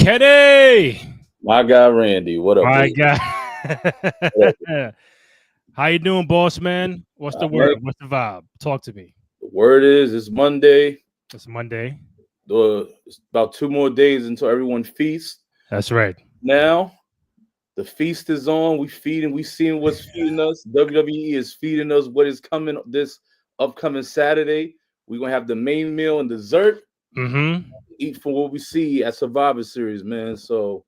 Kenny. My guy Randy, what up, My baby? guy. How you doing, boss man? What's the word? Man, What's the vibe? Talk to me. the word is it's Monday. It's Monday. It's about 2 more days until everyone feasts. That's right. Now the feast is on. We feeding. We seeing what's feeding us. WWE is feeding us what is coming this upcoming Saturday. We're gonna have the main meal and dessert. Mm-hmm. Eat from what we see at Survivor Series, man. So,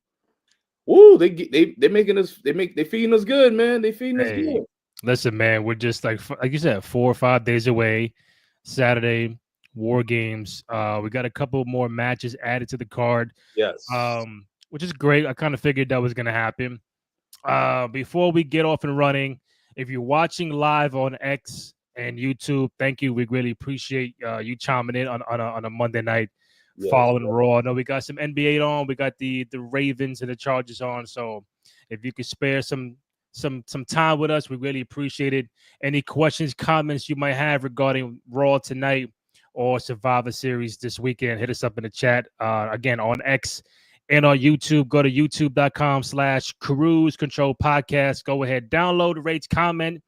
woo, they making us. They feeding us good, man. They feeding us Hey, good. listen, man. We're just like you said, 4 or 5 days away. Saturday, War Games. We got a couple more matches added to the card. Yes. Which is great. I kind of figured that was gonna happen. Before we get off and running, if you're watching live on X and YouTube, thank you. We really appreciate you chiming in on a Monday night following Raw. I know we got some NBA on. We got the Ravens and the Chargers on. So if you could spare some time with us, we really appreciate it. Any questions, comments you might have regarding Raw tonight or Survivor Series this weekend, hit us up in the chat. Again, on X and on YouTube, go to youtube.com/Cruise Control Podcast. Go ahead, download, rate, comment,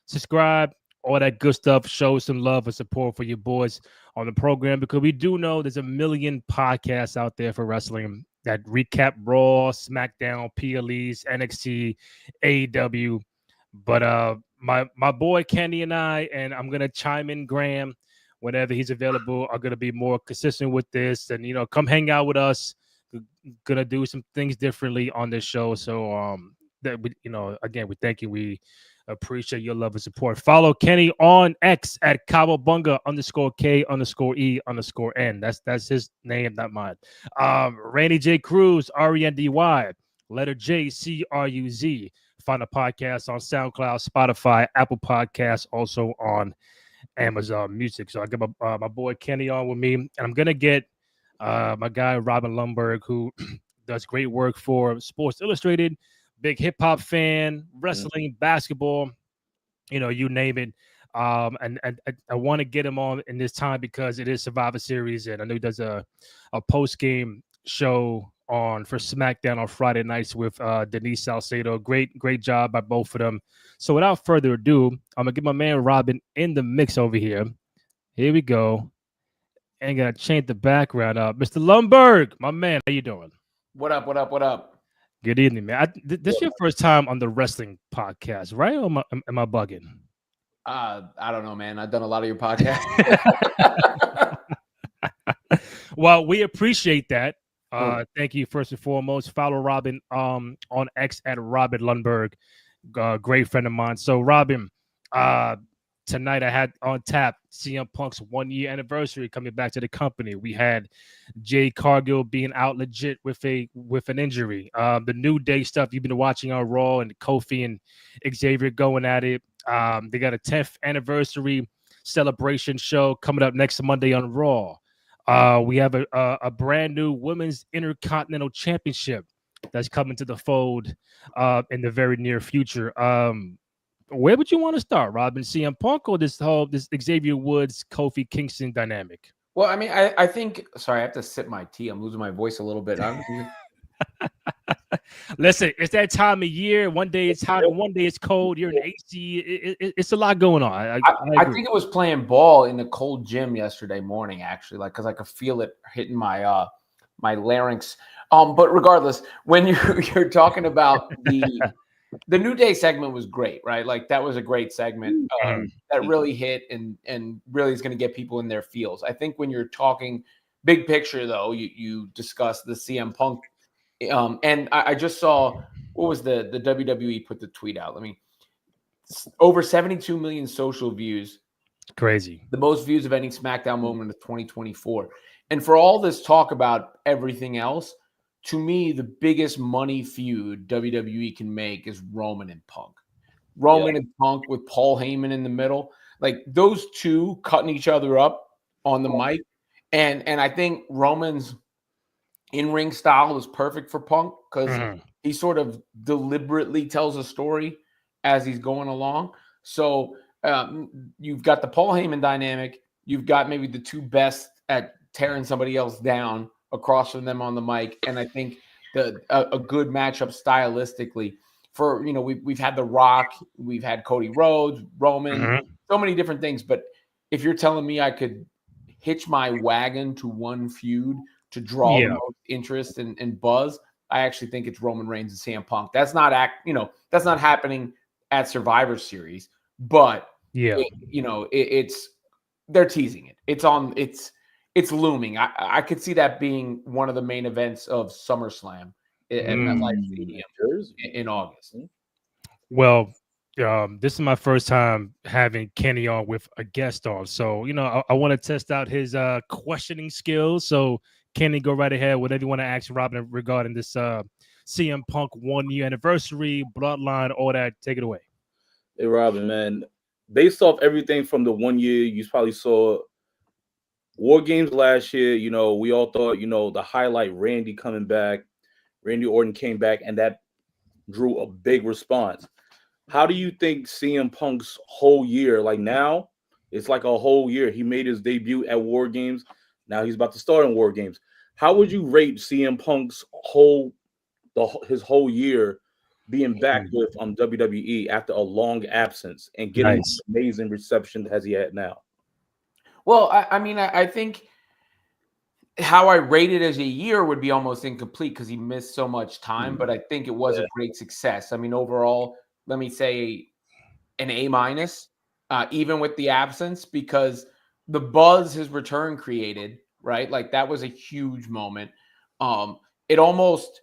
subscribe, all that good stuff. Show some love and support for your boys on the program, because we do know there's a million podcasts out there for wrestling that recap Raw, SmackDown, PLEs, NXT, AEW. But my boy Kenny and I'm gonna chime in, Graham, whenever he's available, are gonna be more consistent with this, and come hang out with us. We're gonna do some things differently on this show. So that we, again, we thank you. We appreciate your love and support. Follow Kenny on X at Kawabunga_K_E_N. That's his name, not mine. Randy J. Cruz, RENDY, letter J CRUZ. Find a podcast on SoundCloud, Spotify, Apple Podcasts, also on Amazon Music. So I got my boy Kenny on with me, and I'm gonna get my guy Robin Lundberg, who does great work for Sports Illustrated. Big hip hop fan, wrestling, basketball, you name it. And I want to get him on in this time because it is Survivor Series, and I know he does a post game show for SmackDown on Friday nights with Denise Salcedo. Great job by both of them. So without further ado, I'm gonna get my man Robin in the mix over here. Here we go. And gonna change the background up. Mr. Lundberg, my man, how you doing? What up? What up? What up? Good evening, man. This is your first time on the wrestling podcast, right? Or am I bugging? I don't know, man. I've done a lot of your podcasts. Well, we appreciate that. Thank you first and foremost. Follow Robin on X at Robin Lundberg, great friend of mine. So Robin, tonight I had on tap CM Punk's 1-year anniversary coming back to the company. We had Jade Cargill being out legit with an injury. The New Day stuff you've been watching on Raw, and Kofi and Xavier going at it. They got a 10th anniversary celebration show coming up next Monday on Raw. We have a brand new women's Intercontinental Championship that's coming to the fold in the very near future. Where would you want to start, Robin? CM Punk or this Xavier Woods, Kofi Kingston dynamic? Well, I mean, I think. Sorry, I have to sip my tea. I'm losing my voice a little bit. Listen, it's that time of year. One day it's hot, and one day it's cold. You're in AC. It's a lot going on. I think it was playing ball in the cold gym yesterday morning, actually, because I could feel it hitting my my larynx. But regardless, when you're talking about the New Day segment was great, right? Like that was a great segment that really hit and really is going to get people in their feels. I think when you're talking big picture, though, you discuss the CM Punk, and I just saw what was the WWE put the tweet out. I mean, over 72 million social views, crazy, the most views of any SmackDown moment of 2024. And for all this talk about everything else, to me, the biggest money feud WWE can make is Roman and Punk. Roman and Punk with Paul Heyman in the middle. Like those two cutting each other up on the mic. And I think Roman's in-ring style is perfect for Punk because he sort of deliberately tells a story as he's going along. So you've got the Paul Heyman dynamic. You've got maybe the two best at tearing somebody else down across from them on the mic, and I think a good matchup stylistically. For we've had The Rock, we've had Cody Rhodes, Roman, so many different things. But if you're telling me I could hitch my wagon to one feud to draw the most interest and buzz, I actually think it's Roman Reigns and CM Punk. That's not that's not happening at Survivor Series, but it's they're teasing it. It's looming. I could see that being one of the main events of SummerSlam at MetLife Stadium in August. Well, this is my first time having Kenny on with a guest on, so I want to test out his questioning skills. So Kenny, go right ahead. Whatever you want to ask Robin regarding this CM Punk 1 year anniversary, Bloodline, all that, take it away. Hey Robin, man, based off everything from the 1 year, you probably saw War Games last year. We all thought the highlight, Randy coming back, Randy Orton came back, and that drew a big response. How do you think CM Punk's whole year, like now, it's like a whole year. He made his debut at War Games. Now he's about to start in War Games. How would you rate CM Punk's his whole year being back with WWE after a long absence and getting amazing reception as he had now? Well, I think how I rate it as a year would be almost incomplete because he missed so much time, but I think it was a great success. I mean, overall, let me say an A-, even with the absence, because the buzz his return created, right? Like that was a huge moment. It almost,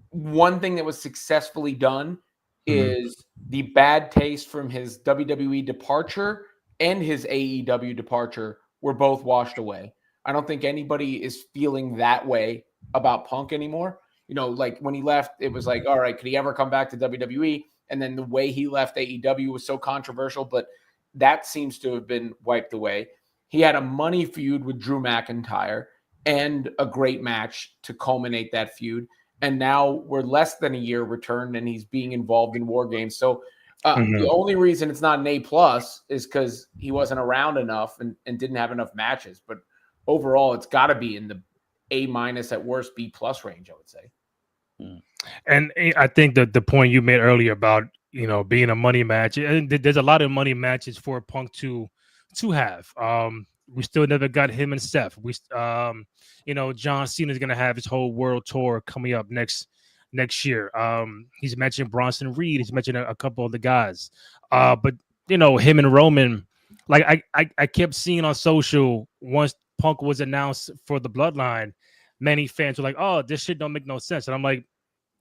one thing that was successfully done is the bad taste from his WWE departure and his AEW departure were both washed away. I don't think anybody is feeling that way about Punk anymore. Like when he left, it was like, all right, could he ever come back to WWE? And then the way he left AEW was so controversial, but that seems to have been wiped away. He had a money feud with Drew McIntyre and a great match to culminate that feud. And now we're less than a year returned and he's being involved in War Games. So the only reason it's not an A+ is because he wasn't around enough and didn't have enough matches. But overall, it's got to be in the A- at worst B+ range, I would say. And I think that the point you made earlier about being a money match, and there's a lot of money matches for Punk to have. We still never got him and Seth. John Cena's gonna have his whole world tour coming up next year. He's mentioned Bronson Reed. He's mentioned a couple of the guys. But him and Roman, like I kept seeing on social once Punk was announced for the Bloodline, many fans were like, "Oh, this shit don't make no sense," and I'm like,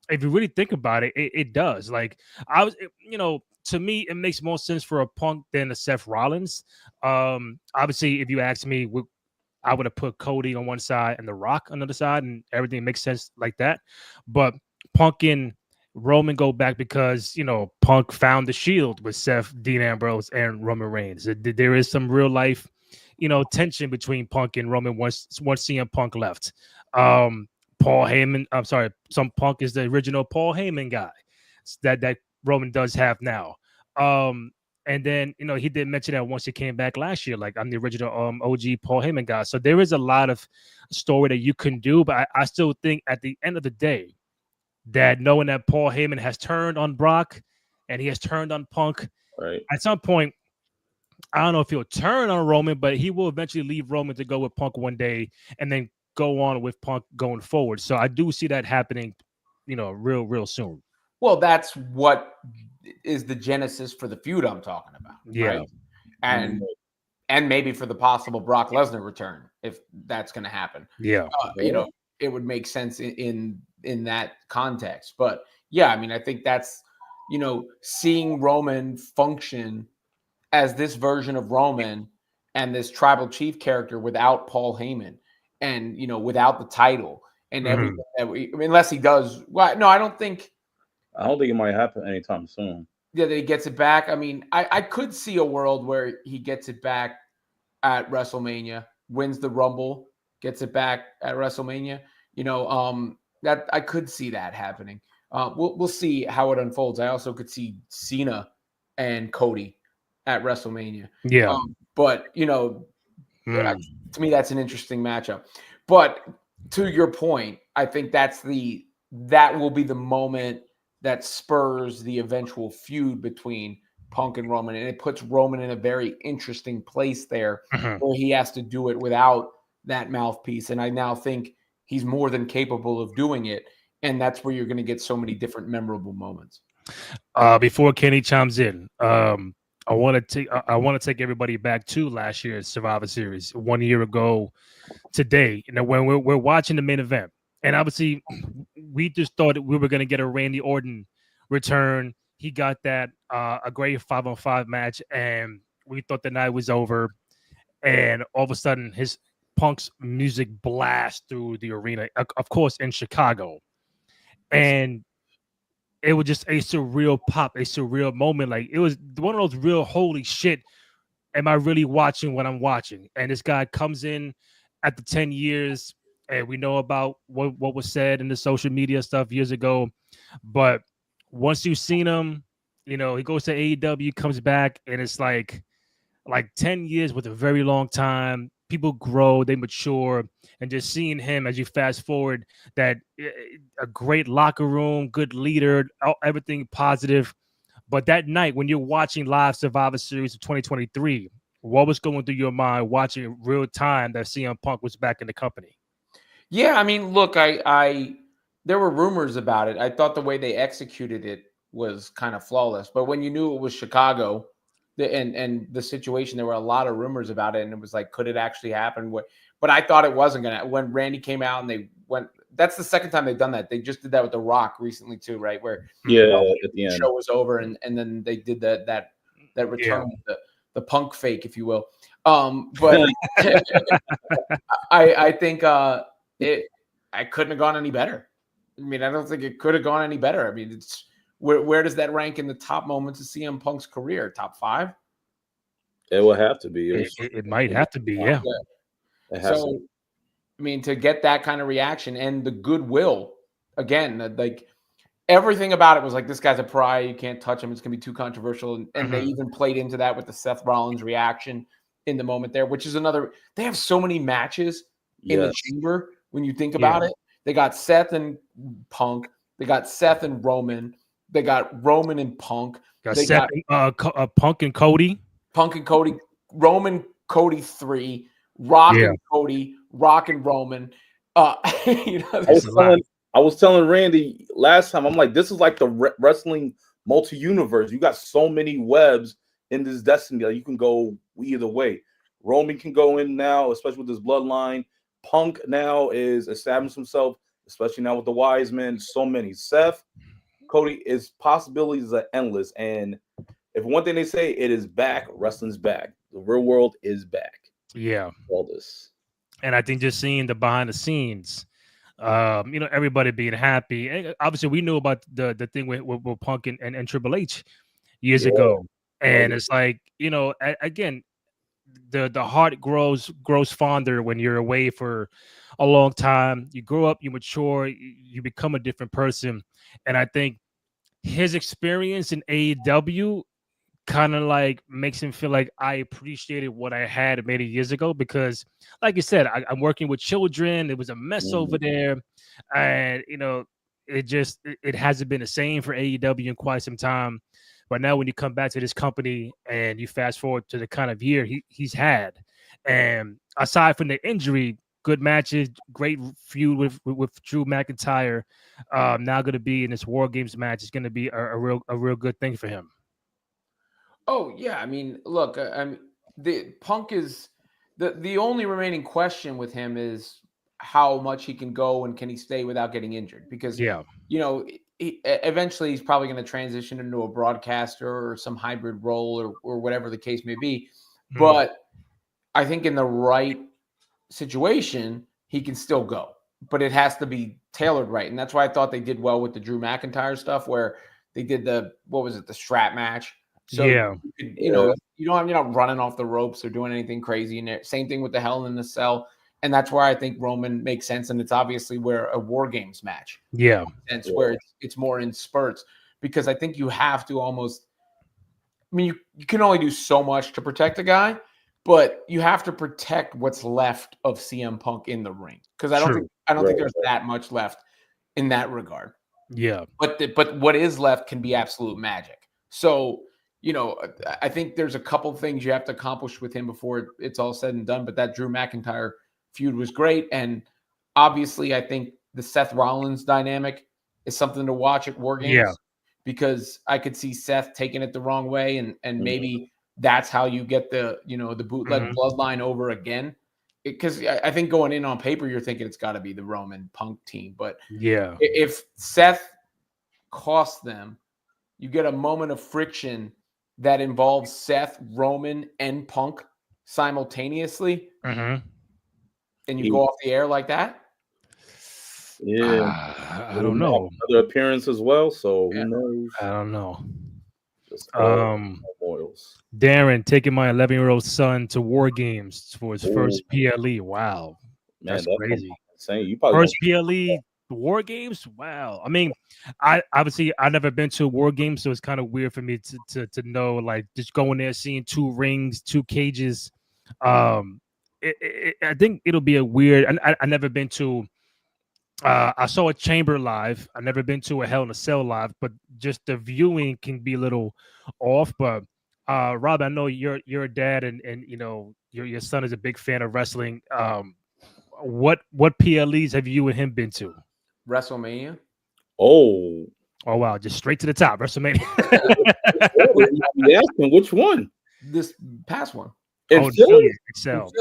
if you really think about it, it does. Like to me, it makes more sense for a Punk than a Seth Rollins. Obviously, if you ask me, I would have put Cody on one side and The Rock on the other side, and everything makes sense like that. But Punk and Roman go back because Punk found the Shield with Seth, Dean Ambrose, and Roman Reigns. There is some real life, tension between Punk and Roman once CM Punk left. Paul Heyman, I'm sorry, some Punk is the original Paul Heyman guy that Roman does have now. And then, he did mention that once he came back last year, like I'm the original OG Paul Heyman guy. So there is a lot of story that you can do, but I still think at the end of the day that knowing that Paul Heyman has turned on Brock and he has turned on Punk, right, at some point, I don't know if he'll turn on Roman, but he will eventually leave Roman to go with Punk one day and then go on with Punk going forward. So I do see that happening, real soon. Well, that's what is the genesis for the feud I'm talking about. Yeah. Right? And maybe for the possible Brock Lesnar return, if that's going to happen. Yeah. It would make sense in that context. But yeah, I mean, I think that's, seeing Roman function as this version of Roman and this tribal chief character without Paul Heyman and, without the title and everything unless he does. Well, no, I don't think it might happen anytime soon. Yeah, that he gets it back. I mean, I could see a world where he gets it back at WrestleMania, wins the Rumble, gets it back at WrestleMania. That I could see that happening. We'll see how it unfolds. I also could see Cena and Cody at WrestleMania. Yeah. But to me, that's an interesting matchup. But to your point, I think that will be the moment that spurs the eventual feud between Punk and Roman, and it puts Roman in a very interesting place there where he has to do it without that mouthpiece. And I now think he's more than capable of doing it, and that's where you're going to get so many different memorable moments. Before Kenny chimes in, I want to take everybody back to last year's Survivor Series 1 year ago today. When we're watching the main event, and obviously we just thought that we were going to get a Randy Orton return. He got that a great 5-on-5 match, and we thought the night was over. And all of a sudden, his Punk's music blasts through the arena, of course, in Chicago, and it was just a surreal pop, a surreal moment. Like, it was one of those real holy shit. Am I really watching what I'm watching? And this guy comes in at the 10 years, and we know about what was said in the social media stuff years ago. But once you've seen him, he goes to AEW, comes back, and it's like 10 years with a very long time. People grow, they mature, and just seeing him as you fast forward, that a great locker room, good leader, everything positive. But that night, when you're watching live Survivor Series of 2023, what was going through your mind watching real time that CM Punk was back in the company? Yeah, I mean, look, there were rumors about it. I thought the way they executed it was kind of flawless. But when you knew it was Chicago, and the situation, there were a lot of rumors about it, and it was like, could it actually happen? But I thought it wasn't gonna. When Randy came out and they went, that's the second time they've done that. They just did that with The Rock recently too, right? Where at the end, the show was over, and then they did that return, the Punk fake, if you will. But I think I couldn't have gone any better. I mean, I don't think it could have gone any better. I mean, it's where does that rank in the top moments of CM Punk's career? Top 5? It will have to be. It might have to be, yeah. So, I mean, to get that kind of reaction and the goodwill, again, like everything about it was like, this guy's a pariah. You can't touch him. It's going to be too controversial. And they even played into that with the Seth Rollins reaction in the moment there, which is another. They have so many matches in the chamber when you think about it. They got Seth and Punk. They got Seth and Roman. They got Roman and Punk. Got Seth, Punk and Cody. Punk and Cody. Roman, Cody 3. Rock and Cody. Rock and Roman. I was telling Randy last time, I'm like, this is like the wrestling multi-universe. You got so many webs in this destiny. Like, you can go either way. Roman can go in now, especially with his bloodline. Punk now is established himself, especially now with the Wise Men. So many. Seth, Cody, possibilities are endless. And if one thing they say, it is back. Wrestling's back. The real world is back. Yeah. All this. And I think just seeing the behind the scenes, everybody being happy. And obviously, we knew about the thing with Punk and Triple H years ago. And it's like, again, the heart grows fonder when you're away for a long time. You grow up, you mature, you become a different person. And I think his experience in AEW kind of like makes him feel like I appreciated what I had many years ago, because like you said, I'm working with children. It was a mess over there. And, it hasn't been the same for AEW in quite some time. But now when you come back to this company and you fast forward to the kind of year he's had, and aside from the injury, good matches, great feud with Drew McIntyre, now going to be in this War Games match is going to be a real good thing for him. Oh yeah, I mean, look, the Punk is the only remaining question with him is how much he can go and can he stay without getting injured, because eventually he's probably going to transition into a broadcaster or some hybrid role or whatever the case may be. But I think in the right situation, he can still go, but it has to be tailored right. And that's why I thought they did well with the Drew McIntyre stuff, where they did the strap match. So you're not running off the ropes or doing anything crazy in there. Same thing with the Hell in the Cell. And that's where I think Roman makes sense. And it's obviously where a War Games match. Yeah. And where it's more in spurts, because I think you have to almost, I mean, you can only do so much to protect a guy, but you have to protect what's left of CM Punk in the ring. Because I don't think I don't think there's that much left in that regard. Yeah. But what is left can be absolute magic. So, I think there's a couple things you have to accomplish with him before it's all said and done. But that Drew McIntyre feud was great. And obviously, I think the Seth Rollins dynamic is something to watch at War Games because I could see Seth taking it the wrong way. And maybe that's how you get the bootleg bloodline over again. Because I think going in on paper, you're thinking it's got to be the Roman Punk team. But if Seth costs them, you get a moment of friction that involves Seth, Roman, and Punk simultaneously, and you go off the air like that. Yeah, I don't know. Another appearance as well, so who knows? I don't know. Just oils. Darren taking my 11-year-old son to War Games for his first PLE. Wow, man, that's crazy. Insane. You probably first PLE War Games. Wow. I mean, I've never been to a War Game, so it's kind of weird for me to know, like, just going there, seeing 2 rings, 2 cages. I think it'll be a weird. I never been to. I saw a Chamber live. I've never been to a Hell in a Cell live, but just the viewing can be a little off. But Rob, I know you're a dad, and your son is a big fan of wrestling. What PLEs have you and him been to? WrestleMania. Oh wow, just straight to the top. WrestleMania. Yeah, which one? This past one. In Philly? Excel.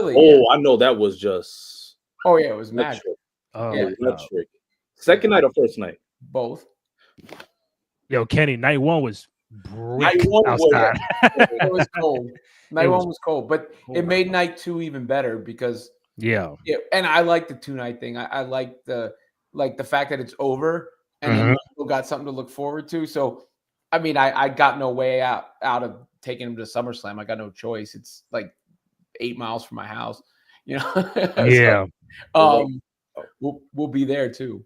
I know that was just. Oh yeah, it was magic. Electric. Second night or first night? Both. Yo, Kenny, night 1 was brick outside. It was cold. Night 1 was cold, but it made night 2 even better because and I like the 2-night thing. I like the fact that it's over and then people got something to look forward to. So I mean, I got no way out of taking him to SummerSlam. I got no choice. It's like 8 miles from my house, So, we'll be there too.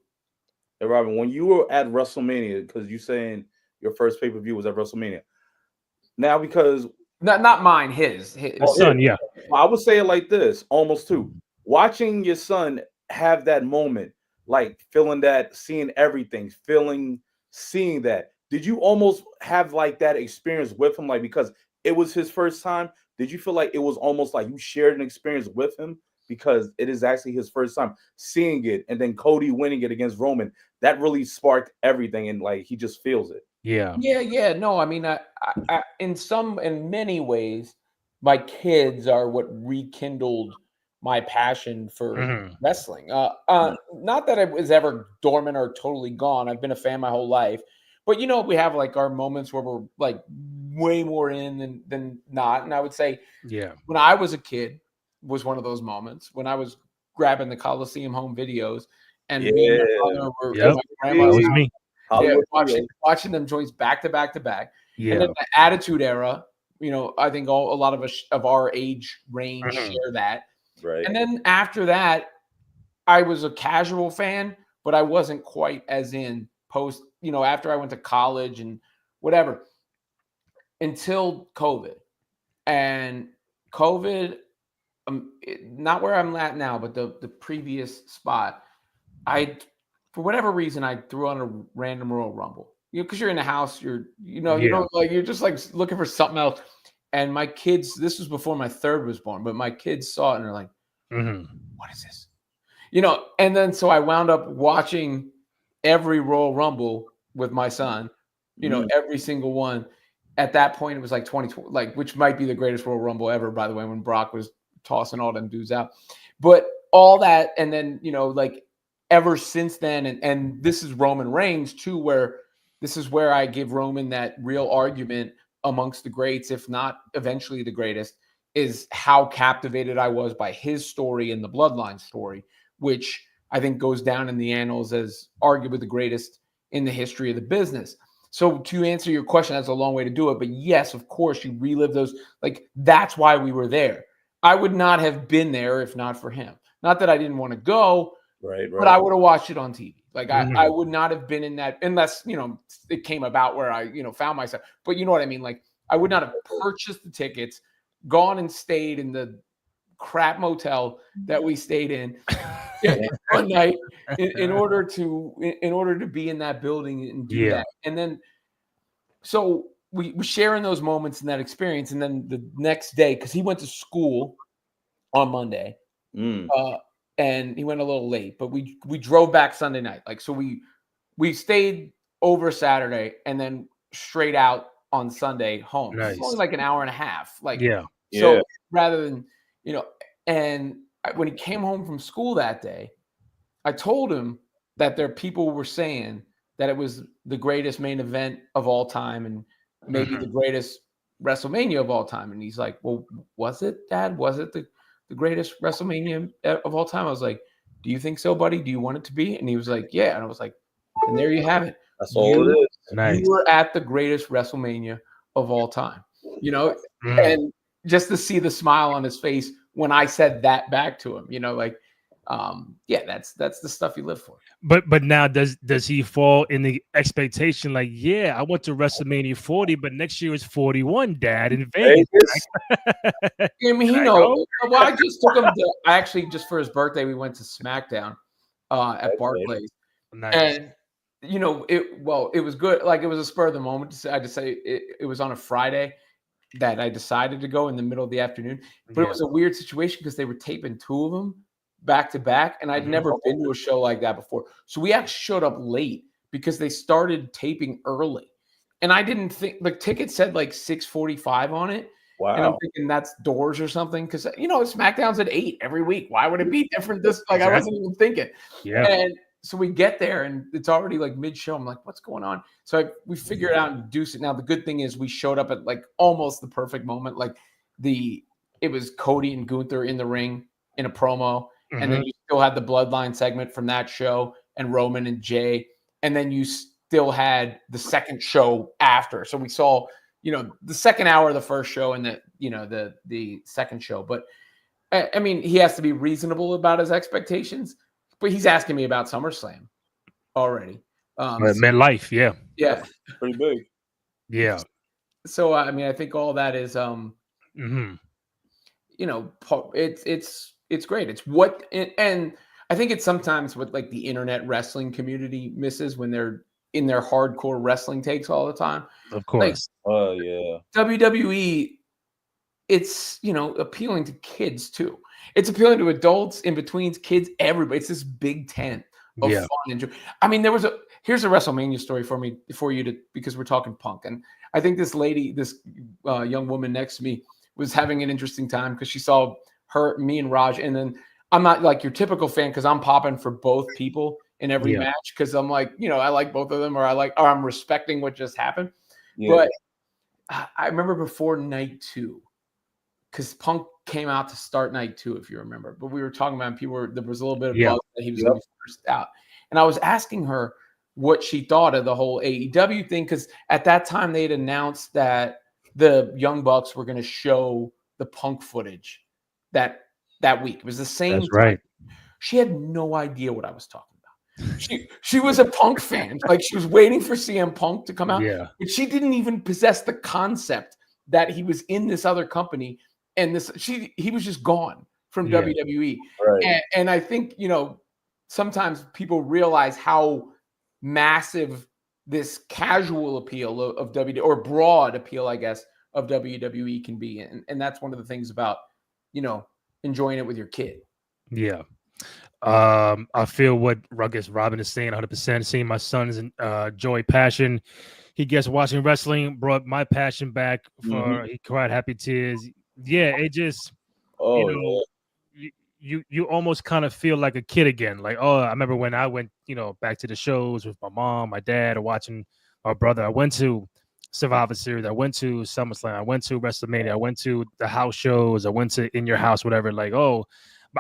Hey, Robin, when you were at WrestleMania, because you saying your first pay-per-view was at WrestleMania. Now, because not mine, his son, yeah. I would say it like this, almost too. Watching your son have that moment, like feeling that, seeing everything, seeing that. Did you almost have like that experience with him? Like, because it was his first time, did you feel like it was almost like you shared an experience with him? Because it is actually his first time seeing it, and then Cody winning it against Roman, that really sparked everything, and like he just feels it. Yeah. No, I mean, I in many ways, my kids are what rekindled my passion for wrestling. Not that it was ever dormant or totally gone. I've been a fan my whole life, but we have like our moments where we're like way more in than not. And I would say, when I was a kid, was one of those moments when I was grabbing the Coliseum home videos and me and my brother were at my grandma's house, watching them joints back to back to back. And then the Attitude Era, I think a lot of us of our age range share that. Right. And then after that, I was a casual fan, but I wasn't quite as in post, after I went to college and whatever, until COVID. And COVID, not where I'm at now, but the previous spot, for whatever reason, I threw on a random Royal Rumble. Because you're in the house, you don't like, you're just like looking for something else. And my kids, this was before my third was born, but my kids saw it and they're like, what is this? And then so I wound up watching every Royal Rumble with my son, every single one. At that point, it was like 2020, like, which might be the greatest Royal Rumble ever, by the way, when Brock was tossing all them dudes out. But all that, and then, like ever since then, and this is Roman Reigns too, where this is where I give Roman that real argument amongst the greats, if not eventually the greatest, is how captivated I was by his story and the Bloodline story, which I think goes down in the annals as arguably the greatest in the history of the business. So to answer your question, that's a long way to do it. But yes, of course, you relive those. Like, that's why we were there. I would not have been there if not for him. Not that I didn't want to go, right. But I would have watched it on TV. Like, I would not have been in that unless, it came about where I, found myself. But you know what I mean? Like, I would not have purchased the tickets, gone and stayed in the crap motel that we stayed in, one night in order to be in that building and do that. And then so we share in those moments and that experience. And then the next day, because he went to school on Monday, and he went a little late, but we drove back Sunday night. Like, so we stayed over Saturday and then straight out on Sunday home. Nice. It's only like an hour and a half. Like, so rather than, and when he came home from school that day, I told him that people were saying that it was the greatest main event of all time and maybe the greatest WrestleMania of all time. And he's like, well, was it, Dad? Was it the greatest WrestleMania of all time? I was like, do you think so, buddy? Do you want it to be? And he was like, yeah. And I was like, and there you have it. That's all it is. Nice. You were at the greatest WrestleMania of all time, and just to see the smile on his face when I said that back to him, that's the stuff you live for. But now does he fall in the expectation like, yeah, I went to WrestleMania 40, but next year is 41, Dad, in Vegas. I mean, he knows. Well, I just took him to actually just for his birthday, we went to SmackDown at Barclays. Nice. And it was good. Like, it was a spur of the moment. I just say it was on a Friday that I decided to go in the middle of the afternoon, but it was a weird situation because they were taping two of them back to back, and I'd never been to a show like that before. So we actually showed up late because they started taping early, and I didn't think the ticket said like 6:45 on it. Wow. And I'm thinking that's doors or something because SmackDown's at 8 every week. Why would it be different? I wasn't even thinking. Yeah. And so we get there and it's already like mid-show. I'm like, what's going on? So we figured out and deduce it. Now the good thing is we showed up at like almost the perfect moment. Like it was Cody and Gunther in the ring in a promo, and then you still had the Bloodline segment from that show and Roman and Jay, and then you still had the second show after. So we saw the second hour of the first show and the second show. But I mean, he has to be reasonable about his expectations. But he's asking me about SummerSlam already. MetLife, yeah. Yeah. Pretty big. Yeah. So, I mean, I think all that is, it's great. It's what, and I think it's sometimes what like the internet wrestling community misses when they're in their hardcore wrestling takes all the time. Of course. WWE, it's, appealing to kids too. It's appealing to adults, in betweens, kids, everybody. It's this Big Ten of fun and joy. I mean, here's a WrestleMania story because we're talking Punk. And I think this lady, this young woman next to me was having an interesting time because she saw me and Raj. And then I'm not like your typical fan because I'm popping for both people in every match because I'm like, I like both of them or I'm respecting what just happened. Yeah. But I remember before night 2, because Punk came out to start night 2, if you remember. But we were talking about there was a little bit of buzz that he was going to be first out. And I was asking her what she thought of the whole AEW thing, because at that time they had announced that the Young Bucks were going to show the Punk footage that week. It was the same. That's right. She had no idea what I was talking about. She was a Punk fan. Like, she was waiting for CM Punk to come out. Yeah. But she didn't even possess the concept that he was in this other company. And he was just gone from WWE. Right. And I think, sometimes people realize how massive this casual appeal of WWE, or broad appeal, I guess, of WWE can be. And that's one of the things about, enjoying it with your kid. Yeah. I feel what Robin is saying 100%. Seeing my son's joy, passion. He gets watching wrestling, brought my passion back. He cried happy tears. Yeah, it just, you almost kind of feel like a kid again. Like, I remember when I went, back to the shows with my mom, my dad, or watching my brother. I went to Survivor Series. I went to SummerSlam. I went to WrestleMania. I went to the house shows. I went to In Your House, whatever. Like, but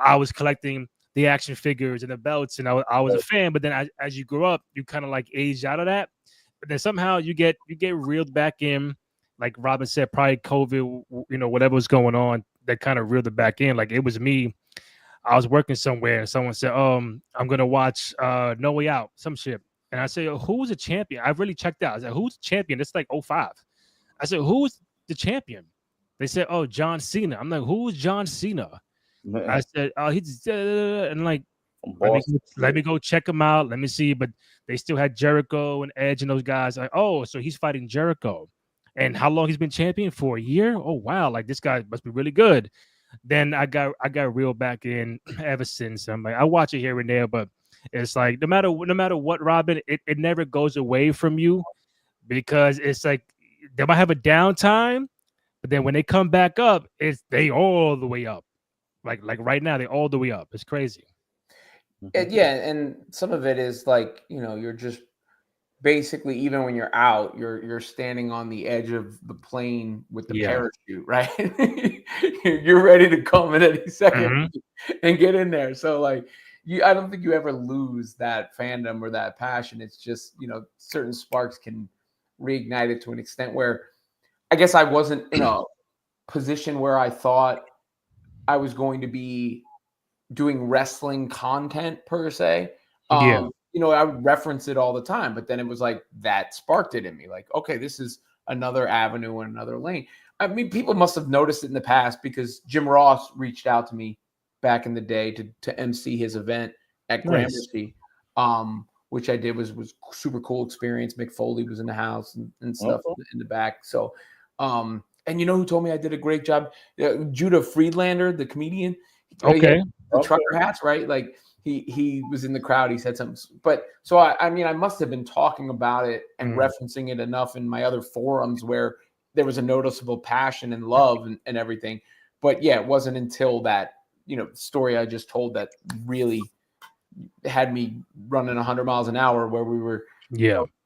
I was collecting the action figures and the belts, and I was a fan. But then as you grow up, you kind of like age out of that. But then somehow you get reeled back in. Like Robin said, probably COVID, whatever was going on, that kind of reeled it back in. Like, it was me. I was working somewhere and someone said, I'm going to watch No Way Out, some shit. And I said, who's the champion? I really checked out. I said, who's the champion? It's like 05. I said, who's the champion? They said, John Cena. I'm like, who's John Cena? I said, he's and like, from Let me Boston. let me go check him out. Let me see. But they still had Jericho and Edge and those guys. Like, oh, so he's fighting Jericho. And how long he's been champion for? A year? Oh wow, like this guy must be really good. Then I got reeled back in ever since. I'm like, I watch it here and there, but it's like no matter what, Robin, it never goes away from you because it's like they might have a downtime, but then when they come back up, it's they all the way up. Like right now, they all the way up. It's crazy. Yeah, and some of it is like, you're just basically, even when you're out, you're standing on the edge of the plane with the parachute, right? You're ready to come at any second and get in there. So like I don't think you ever lose that fandom or that passion. It's just, certain sparks can reignite it to an extent where I guess I wasn't in a position where I thought I was going to be doing wrestling content per se. I would reference it all the time, but then it was like that sparked it in me. Like, okay, this is another avenue and another lane. I mean, people must have noticed it in the past because Jim Ross reached out to me back in the day to MC his event at Gramercy, which I did was super cool experience. Mick Foley was in the house and stuff in the back. So, and you know who told me I did a great job? Judah Friedlander, the comedian. Okay. The trucker hats, right? Like he was in the crowd. He said something, but so I mean, I must have been talking about it and referencing it enough in my other forums where there was a noticeable passion and love and everything. But yeah, it wasn't until that story I just told that really had me running 100 miles an hour, where we were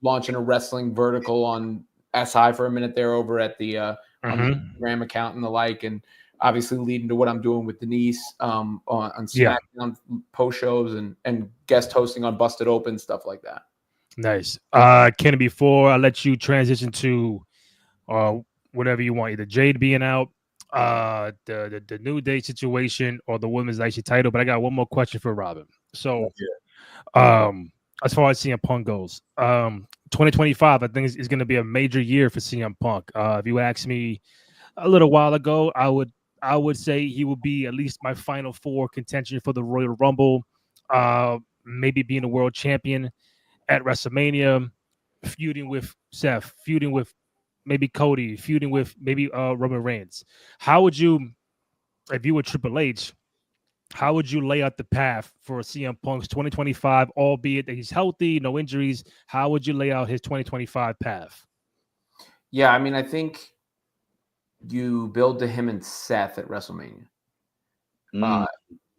launching a wrestling vertical on SI for a minute there over at the on the Instagram account and the like, and obviously leading to what I'm doing with Denise on SmackDown post shows and guest hosting on Busted Open, stuff like that. Nice. Kenny, before I let you transition to whatever you want, either Jade being out, the New Day situation, or the Women's IC title, but I got one more question for Robin. So, as far as CM Punk goes, 2025, I think is going to be a major year for CM Punk. If you asked me a little while ago, I would say he will be at least my Final Four contention for the Royal Rumble, maybe being a world champion at WrestleMania, feuding with Seth, feuding with maybe Cody, feuding with maybe Roman Reigns. How would you, if you were Triple H, how would you lay out the path for CM Punk's 2025, albeit that he's healthy, no injuries? How would you lay out his 2025 path? Yeah, I mean, I think you build to him and Seth at WrestleMania.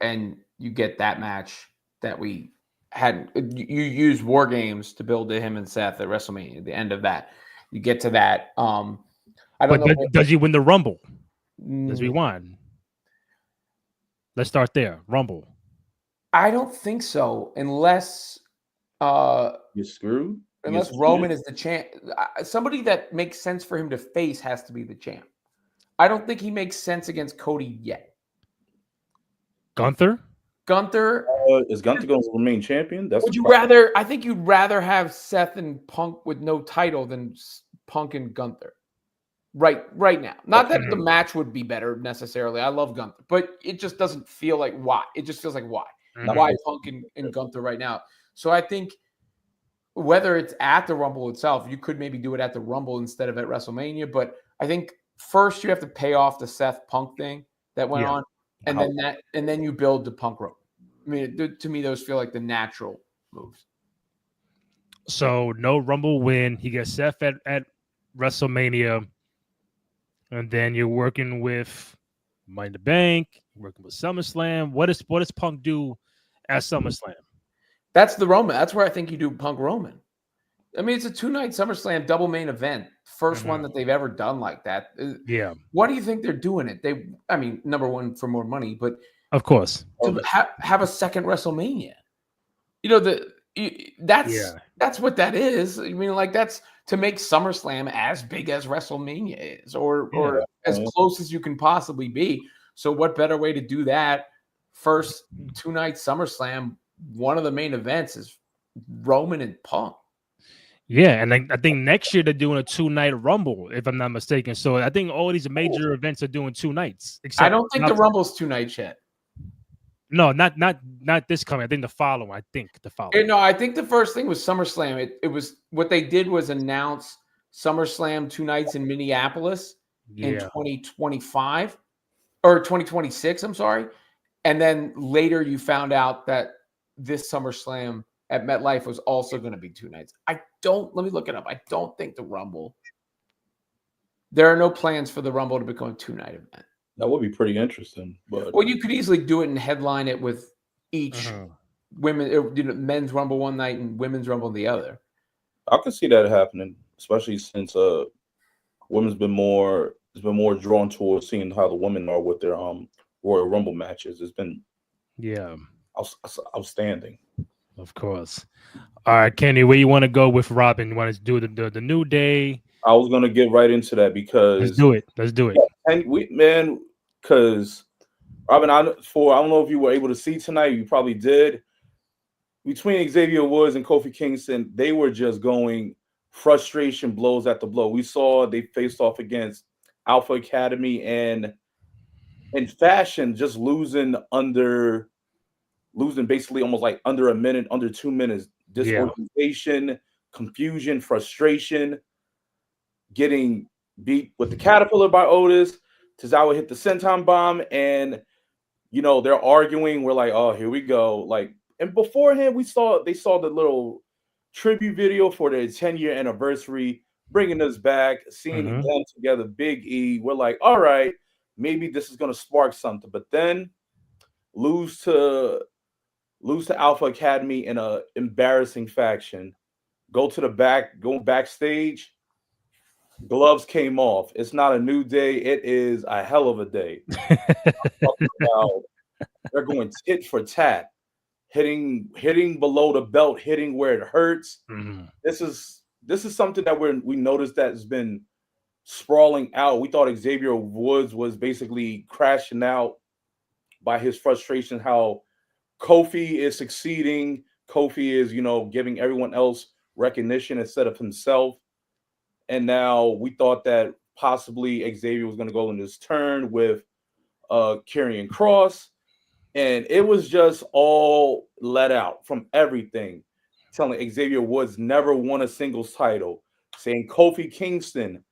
And you get that match that we had. You use War Games to build to him and Seth at WrestleMania. The end of that, you get to that. I don't know. Does he win the Rumble? Does he win? Let's start there. Rumble. I don't think so, unless you're screwed. Unless Roman is the champ. Somebody that makes sense for him to face has to be the champ. I don't think he makes sense against Cody yet. Gunther? Is Gunther going to remain champion? Would you rather? I think you'd rather have Seth and Punk with no title than Punk and Gunther. Right now. Not that the match would be better necessarily. I love Gunther, but it just doesn't feel like why. It just feels like why. Why Punk and Gunther right now? So I think whether it's at the Rumble itself, you could maybe do it at the Rumble instead of at WrestleMania. But I think first you have to pay off the Seth Punk thing that went on, and then you build the Punk Road. I mean, to me, those feel like the natural moves. So no Rumble win. He gets Seth at WrestleMania, and then you're working with Money in the Bank, working with SummerSlam. What does Punk do at SummerSlam? That's the Roman. That's where I think you do Punk Roman. I mean, it's a 2-night SummerSlam double main event. First one that they've ever done like that. Yeah. Why do you think they're doing it? I mean, number one, for more money, but of course, to have a second WrestleMania. That's what that is. I mean, like that's to make SummerSlam as big as WrestleMania is, or as close as you can possibly be. So what better way to do that? First 2-night SummerSlam, one of the main events is Roman and Punk. Yeah, and I think next year they're doing a 2-night Rumble, if I'm not mistaken. So I think all these major events are doing 2 nights. I don't think the Rumble's 2 nights yet. No, not this coming. I think the following. No, I think the first thing was SummerSlam. It was what they did was announce SummerSlam 2 nights in Minneapolis in 2025 or 2026. I'm sorry, and then later you found out that this SummerSlam at MetLife was also going to be 2 nights. Let me look it up. I don't think the Rumble. There are no plans for the Rumble to become a 2-night event. That would be pretty interesting. But well, you could easily do it and headline it with each men's Rumble one night and women's Rumble the other. I can see that happening, especially since women's been more drawn towards seeing how the women are with their Royal Rumble matches. It's been outstanding. Of course. All right, Kenny, where you want to go with Robin? You want to do the New Day? I was gonna get right into that because let's do it. And because Robin, I don't know if you were able to see tonight. You probably did. Between Xavier Woods and Kofi Kingston, they were just going frustration blows at the blow. We saw they faced off against Alpha Academy and in fashion, just losing basically almost like under a minute, under 2 minutes. Disorganization, confusion, frustration, getting beat with the Caterpillar by Otis. Tozawa hit the senton bomb, and they're arguing. We're like, oh, here we go. Like, and beforehand, they saw the little tribute video for their 10-year anniversary, bringing us back, seeing them together, Big E. We're like, all right, maybe this is going to spark something. But then lose to Alpha Academy in a embarrassing fashion. Go backstage. Gloves came off. It's not a new day. It is a hell of a day. They're going tit for tat, hitting below the belt, hitting where it hurts. This is something that we noticed that has been sprawling out. We thought Xavier Woods was basically crashing out by his frustration. How Kofi is succeeding. Kofi is giving everyone else recognition instead of himself. And now we thought that possibly Xavier was going to go in his turn with Karrion Kross. And it was just all let out from everything. Telling Xavier Woods never won a singles title. Saying Kofi Kingston,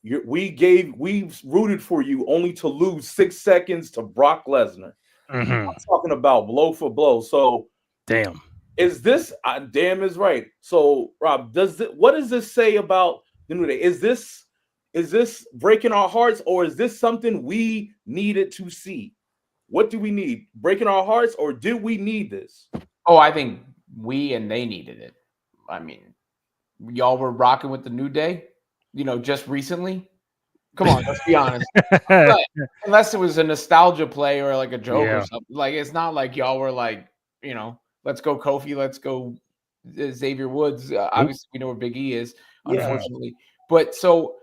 we rooted for you only to lose 6 seconds to Brock Lesnar. I'm talking about blow for blow. So damn. Is this damn is right? So Rob, what does this say about the New Day? Is this breaking our hearts, or is this something we needed to see? What do we need? Breaking our hearts, or did we need this? Oh, I think we and they needed it. I mean, y'all were rocking with the New Day, just recently. Come on, let's be honest. Unless it was a nostalgia play or like a joke or something. Like, it's not like y'all were like, let's go Kofi, let's go Xavier Woods. Obviously, we know where Big E is, unfortunately. But so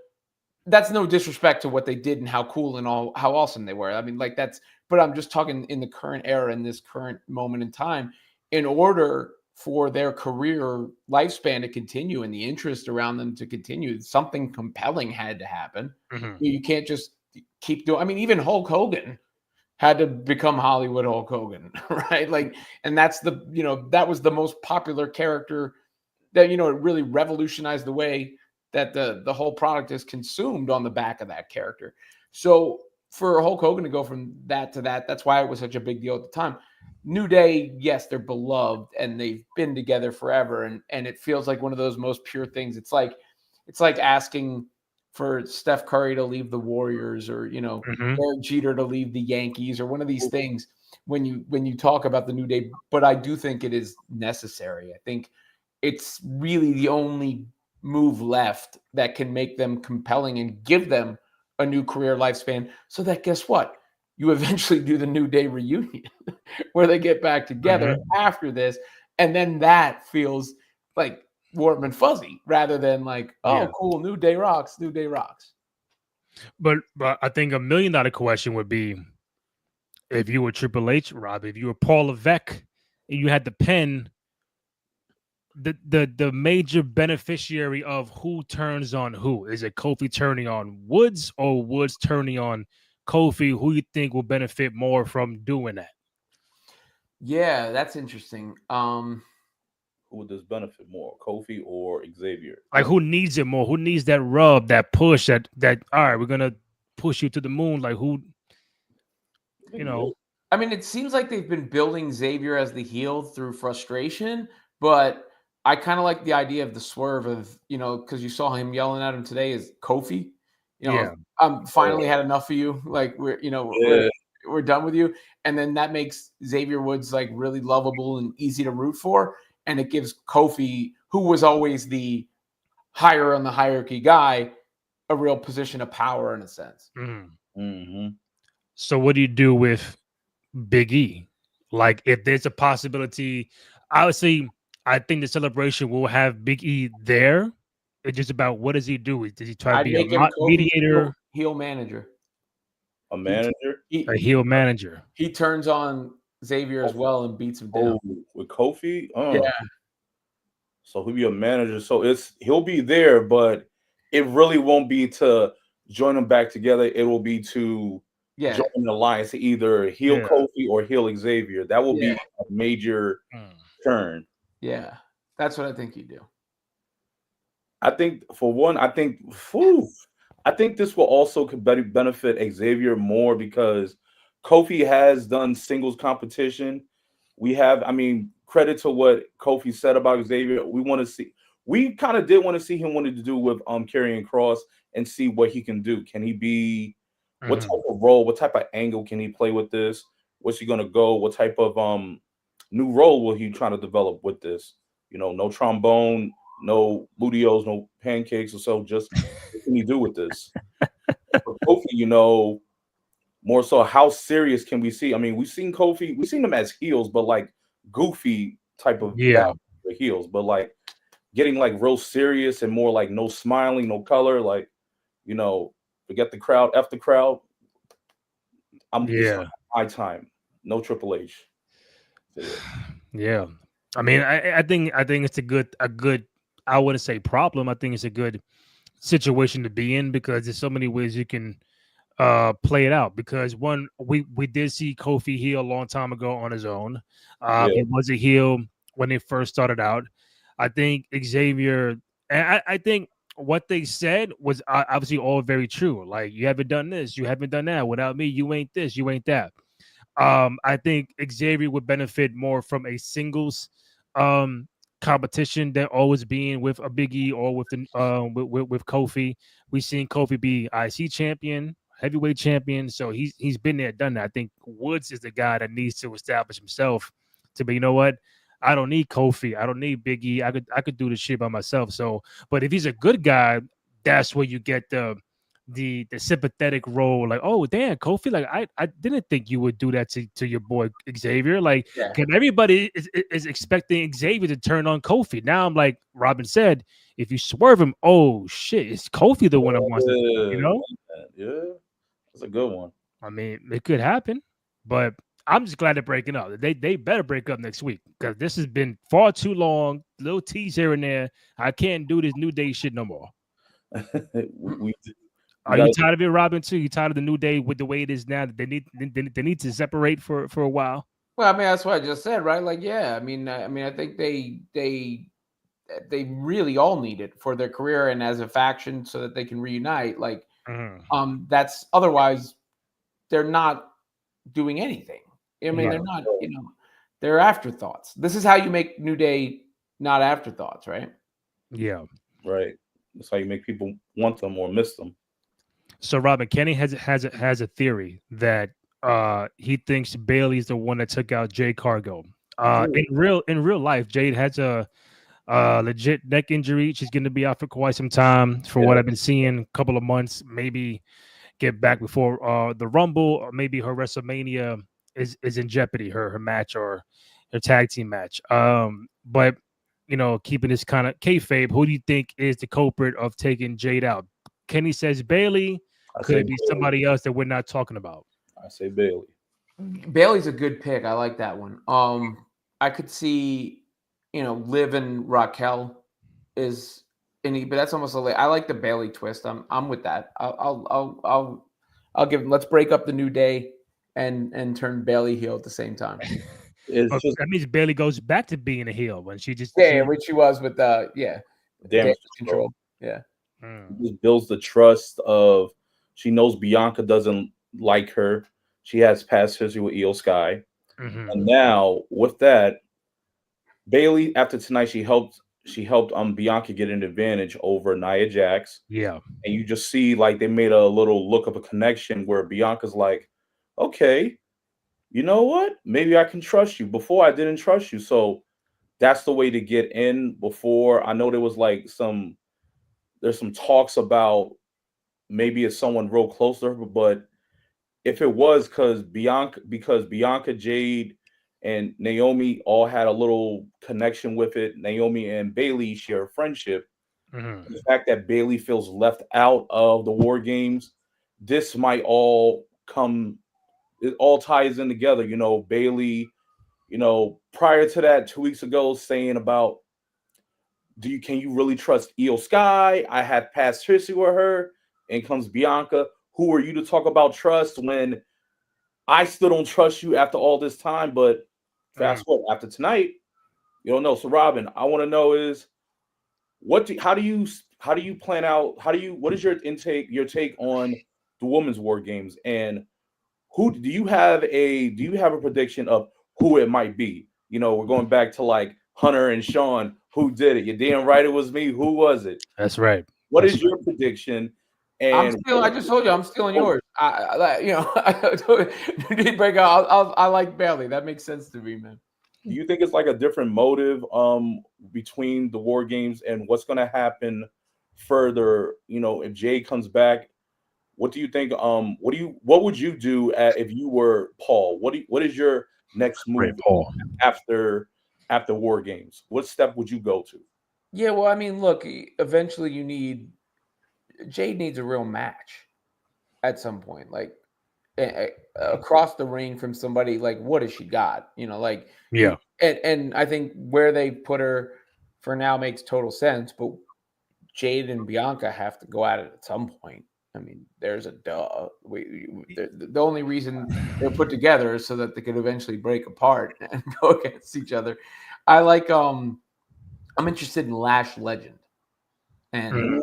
that's no disrespect to what they did and how cool and how awesome they were. I mean, like but I'm just talking in the current era, in this current moment in time, in order for their career lifespan to continue and the interest around them to continue, something compelling had to happen. You can't just keep doing. I mean, even Hulk Hogan had to become Hollywood Hulk Hogan, right? Like, and that's that was the most popular character that, it really revolutionized the way that the whole product is consumed on the back of that character. So for Hulk Hogan to go from that to that, that's why it was such a big deal at the time. New Day, yes, they're beloved and they've been together forever. And it feels like one of those most pure things. It's like asking for Steph Curry to leave the Warriors, or Derek Jeter to leave the Yankees, or one of these things when you talk about the New Day. But I do think it is necessary. I think it's really the only move left that can make them compelling and give them a new career lifespan. So that, guess what? You eventually do the New Day reunion where they get back together after this, and then that feels like warm and fuzzy rather than like, cool, New Day rocks. But I think $1 million question would be, if you were Triple H, Rob, if you were Paul Levesque and you had the pen, the major beneficiary of who turns on who? Is it Kofi turning on Woods or Woods turning on Kofi? Who you think will benefit more from doing that? Yeah, that's interesting. Who would this benefit more, Kofi or Xavier? Like, who needs it more? Who needs that rub, that push, that all right, we're gonna push you to the moon? Like, who, you know? I mean, it seems like they've been building Xavier as the heel through frustration, but I kind of like the idea of the swerve of, because you saw him yelling at him today as Kofi. Yeah. I'm finally had enough of you. Like we're done with you. And then that makes Xavier Woods like really lovable and easy to root for. And it gives Kofi, who was always the higher on the hierarchy guy, a real position of power in a sense. Mm-hmm. So what do you do with Big E? Like, if there's a possibility, obviously, I think the celebration will have Big E there. It's just about what does he do? Does he try to I'd be a make him Kofi's mediator, heel manager. A manager? a heel manager? He turns on Xavier as well and beats him down. With Kofi? Yeah. So he'll be a manager. So he'll be there, but it really won't be to join them back together. It will be to join an alliance to either heel Kofi or heel Xavier. That will be a major turn. Yeah, that's what I think you do. I think for one, I think this will also benefit Xavier more because Kofi has done singles competition. Credit to what Kofi said about Xavier. We kind of did want to see him wanted to do with Karrion Kross and see what he can do. Can he be what type of role, what type of angle can he play with this? What's he gonna go? What type of new role will he try to develop with this? No trombone, no bootios, no pancakes or so. Just what can he do with this? For Kofi, more so how serious can we see? I mean, we've seen Kofi, we've seen him as heels, but like goofy type of heels, but like getting like real serious and more like no smiling, no color, like forget the crowd, F the crowd. It's my time. No Triple H. Yeah. I mean, I think it's a good I wouldn't say problem. I think it's a good situation to be in because there's so many ways you can play it out. Because one, we did see Kofi heel a long time ago on his own. He was a heel when they first started out. I think Xavier, and I think what they said was obviously all very true. Like, you haven't done this, you haven't done that. Without me, you ain't this, you ain't that. I think Xavier would benefit more from a singles competition than always being with a Big E or with with Kofi. We've seen Kofi be IC champion, heavyweight champion, so he's been there, done that. I think Woods is the guy that needs to establish himself to be. You know what? I don't need Kofi. I don't need Big E. I could do this shit by myself. So, but if he's a good guy, that's where you get the sympathetic role. Like, oh damn, Kofi, like I didn't think you would do that to your boy Xavier. Like, everybody is expecting Xavier to turn on Kofi. Now I'm like Robin said, if you swerve him, oh shit, it's Kofi the one that wants to, Yeah, that's a good one. I mean, it could happen, but I'm just glad they're breaking up. They better break up next week because this has been far too long. Little tease here and there. I can't do this New Day shit no more. Are you tired of it, Robin? Too? You tired of the New Day with the way it is now? They need to separate for a while. Well, I mean, that's what I just said, right? Like, yeah. I mean, I think they really all need it for their career and as a faction so that they can reunite. Like, that's otherwise they're not doing anything. I mean, they're not. They're afterthoughts. This is how you make New Day not afterthoughts, right? Yeah, right. That's how you make people want them or miss them. So Robin, Kenny has a theory that he thinks Bailey's the one that took out Jade Cargill. In real life, Jade has a legit neck injury. She's going to be out for quite some time. For what I've been seeing, a couple of months, maybe get back before the Rumble, or maybe her WrestleMania is in jeopardy. Her match or her tag team match. But keeping this kind of kayfabe, who do you think is the culprit of taking Jade out? Kenny says Bailey. Could it be somebody else that we're not talking about? I say Bailey. Bailey's a good pick. I like that one. I could see, Liv and Raquel but that's almost I like the Bailey twist. I'm with that. I'll give him. Let's break up the New Day and turn Bailey heel at the same time. It's just that means Bailey goes back to being a heel when she just when she was with damage control. Yeah. It just builds the trust of she knows Bianca doesn't like her. She has past history with Io Sky. And now with that, Bailey after tonight she helped Bianca get an advantage over Nia Jax. Yeah. And you just see like they made a little look of a connection where Bianca's like, okay, you know what? Maybe I can trust you. Before I didn't trust you. So that's the way to get in. Before I know there was like there's some talks about maybe it's someone real close to her, but if it was because Bianca, Jade, and Naomi all had a little connection with it, Naomi and Bailey share a friendship. The fact that Bailey feels left out of the War Games, this might all come. It all ties in together. You know, Bailey. You know, prior to that, 2 weeks ago, saying about can you really trust Io Sky? I have past history with her. And comes Bianca. Who are you to talk about trust when I still don't trust you after all this time? But fast forward after tonight, you don't know. So Robin, I want to know is how do you plan out? What is your take on the women's War Games, and who do you have a prediction of who it might be? You know, we're going back to like Hunter and Sean. Who did it? You're damn right it was me. Who was it? That's right. What is your prediction? And I just told you I'm stealing yours. I like Bailey. That makes sense to me, man. Do you think it's like a different motive between the War Games and what's going to happen further? You know, if Jay comes back, what do you think? What would you do if you were Paul? What is your next move Paul. after War Games? What step would you go to? Yeah, well, I mean, look, eventually Jade needs a real match at some point, like across the ring from somebody. Like, what has she got? You know, like and I think where they put her for now makes total sense. But Jade and Bianca have to go at it at some point. I mean, there's a duh. The only reason they're put together is so that they could eventually break apart and go against each other. I like. I'm interested in Lash Legend and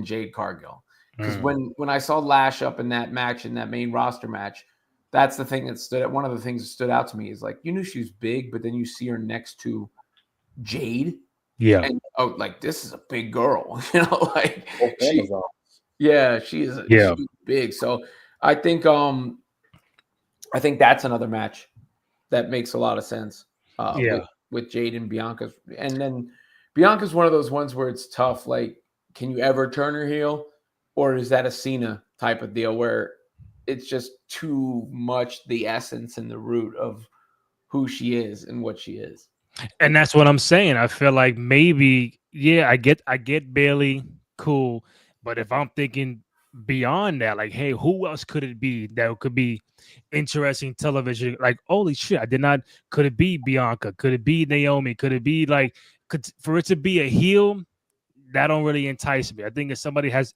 Jade Cargill, because when I saw Lash up in that match, in that main roster match, that's the thing that one of the things that stood out to me is like, you knew she was big, but then you see her next to Jade. Yeah. And like, this is a big girl, you know, like she is she's big. So I think that's another match that makes a lot of sense. With Jade and Bianca. And then Bianca's one of those ones where it's tough. Like, can you ever turn her heel? Or is that a Cena type of deal where it's just too much the essence and the root of who she is and what she is? And that's what I'm saying. I feel like maybe, I get Bailey, cool. But if I'm thinking beyond that, like, hey, who else could it be that could be interesting television? Like, holy shit, could it be Bianca? Could it be Naomi? Could it be like, for it to be a heel? That don't really entice me. I think if somebody has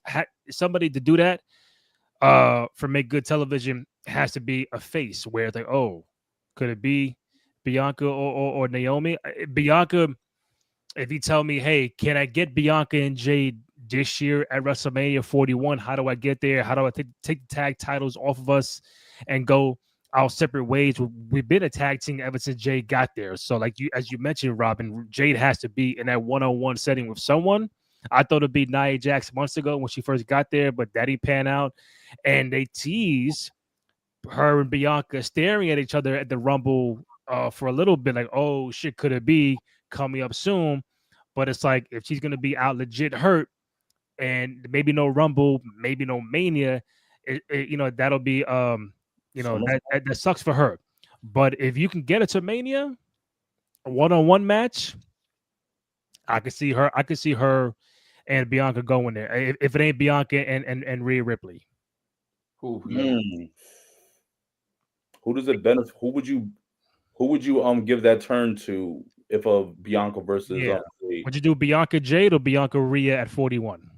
somebody to do that, for make good television, has to be a face where it's like, oh, could it be Bianca or Naomi? Bianca, if you tell me, hey, can I get Bianca and Jade this year at WrestleMania 41? How do I get there? How do I take the tag titles off of us and go our separate ways? We've been a tag team ever since Jade got there. So, like as you mentioned, Robin, Jade has to be in that one-on-one setting with someone. I thought it'd be Nia Jax months ago when she first got there, but that didn't pan out. And they tease her and Bianca staring at each other at the Rumble for a little bit, like, oh shit, could it be coming up soon? But it's like, if she's gonna be out legit hurt and maybe no Rumble, maybe no Mania, that'll be that sucks for her. But if you can get it to Mania, a one-on-one match, I could see her and Bianca going there. If it ain't Bianca and Rhea Ripley. Who does it benefit? Who would you give that turn to if a Bianca versus Jade? Would you do Bianca Jade or Bianca Rhea at 41?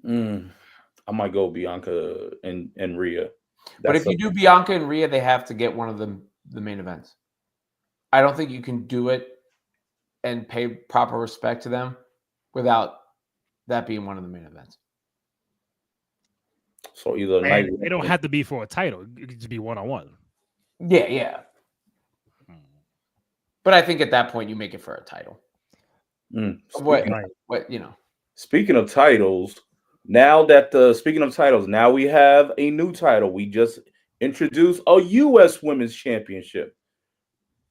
I might go Bianca and Rhea. But if you do Bianca and Rhea, they have to get one of the main events. I don't think you can do it and pay proper respect to them without that being one of the main events. So either night, it don't have to be for a title; it could just be one-on-one. Yeah. But I think at that point you make it for a title. Speaking of titles, now we have a new title. We just introduced a U.S. Women's Championship.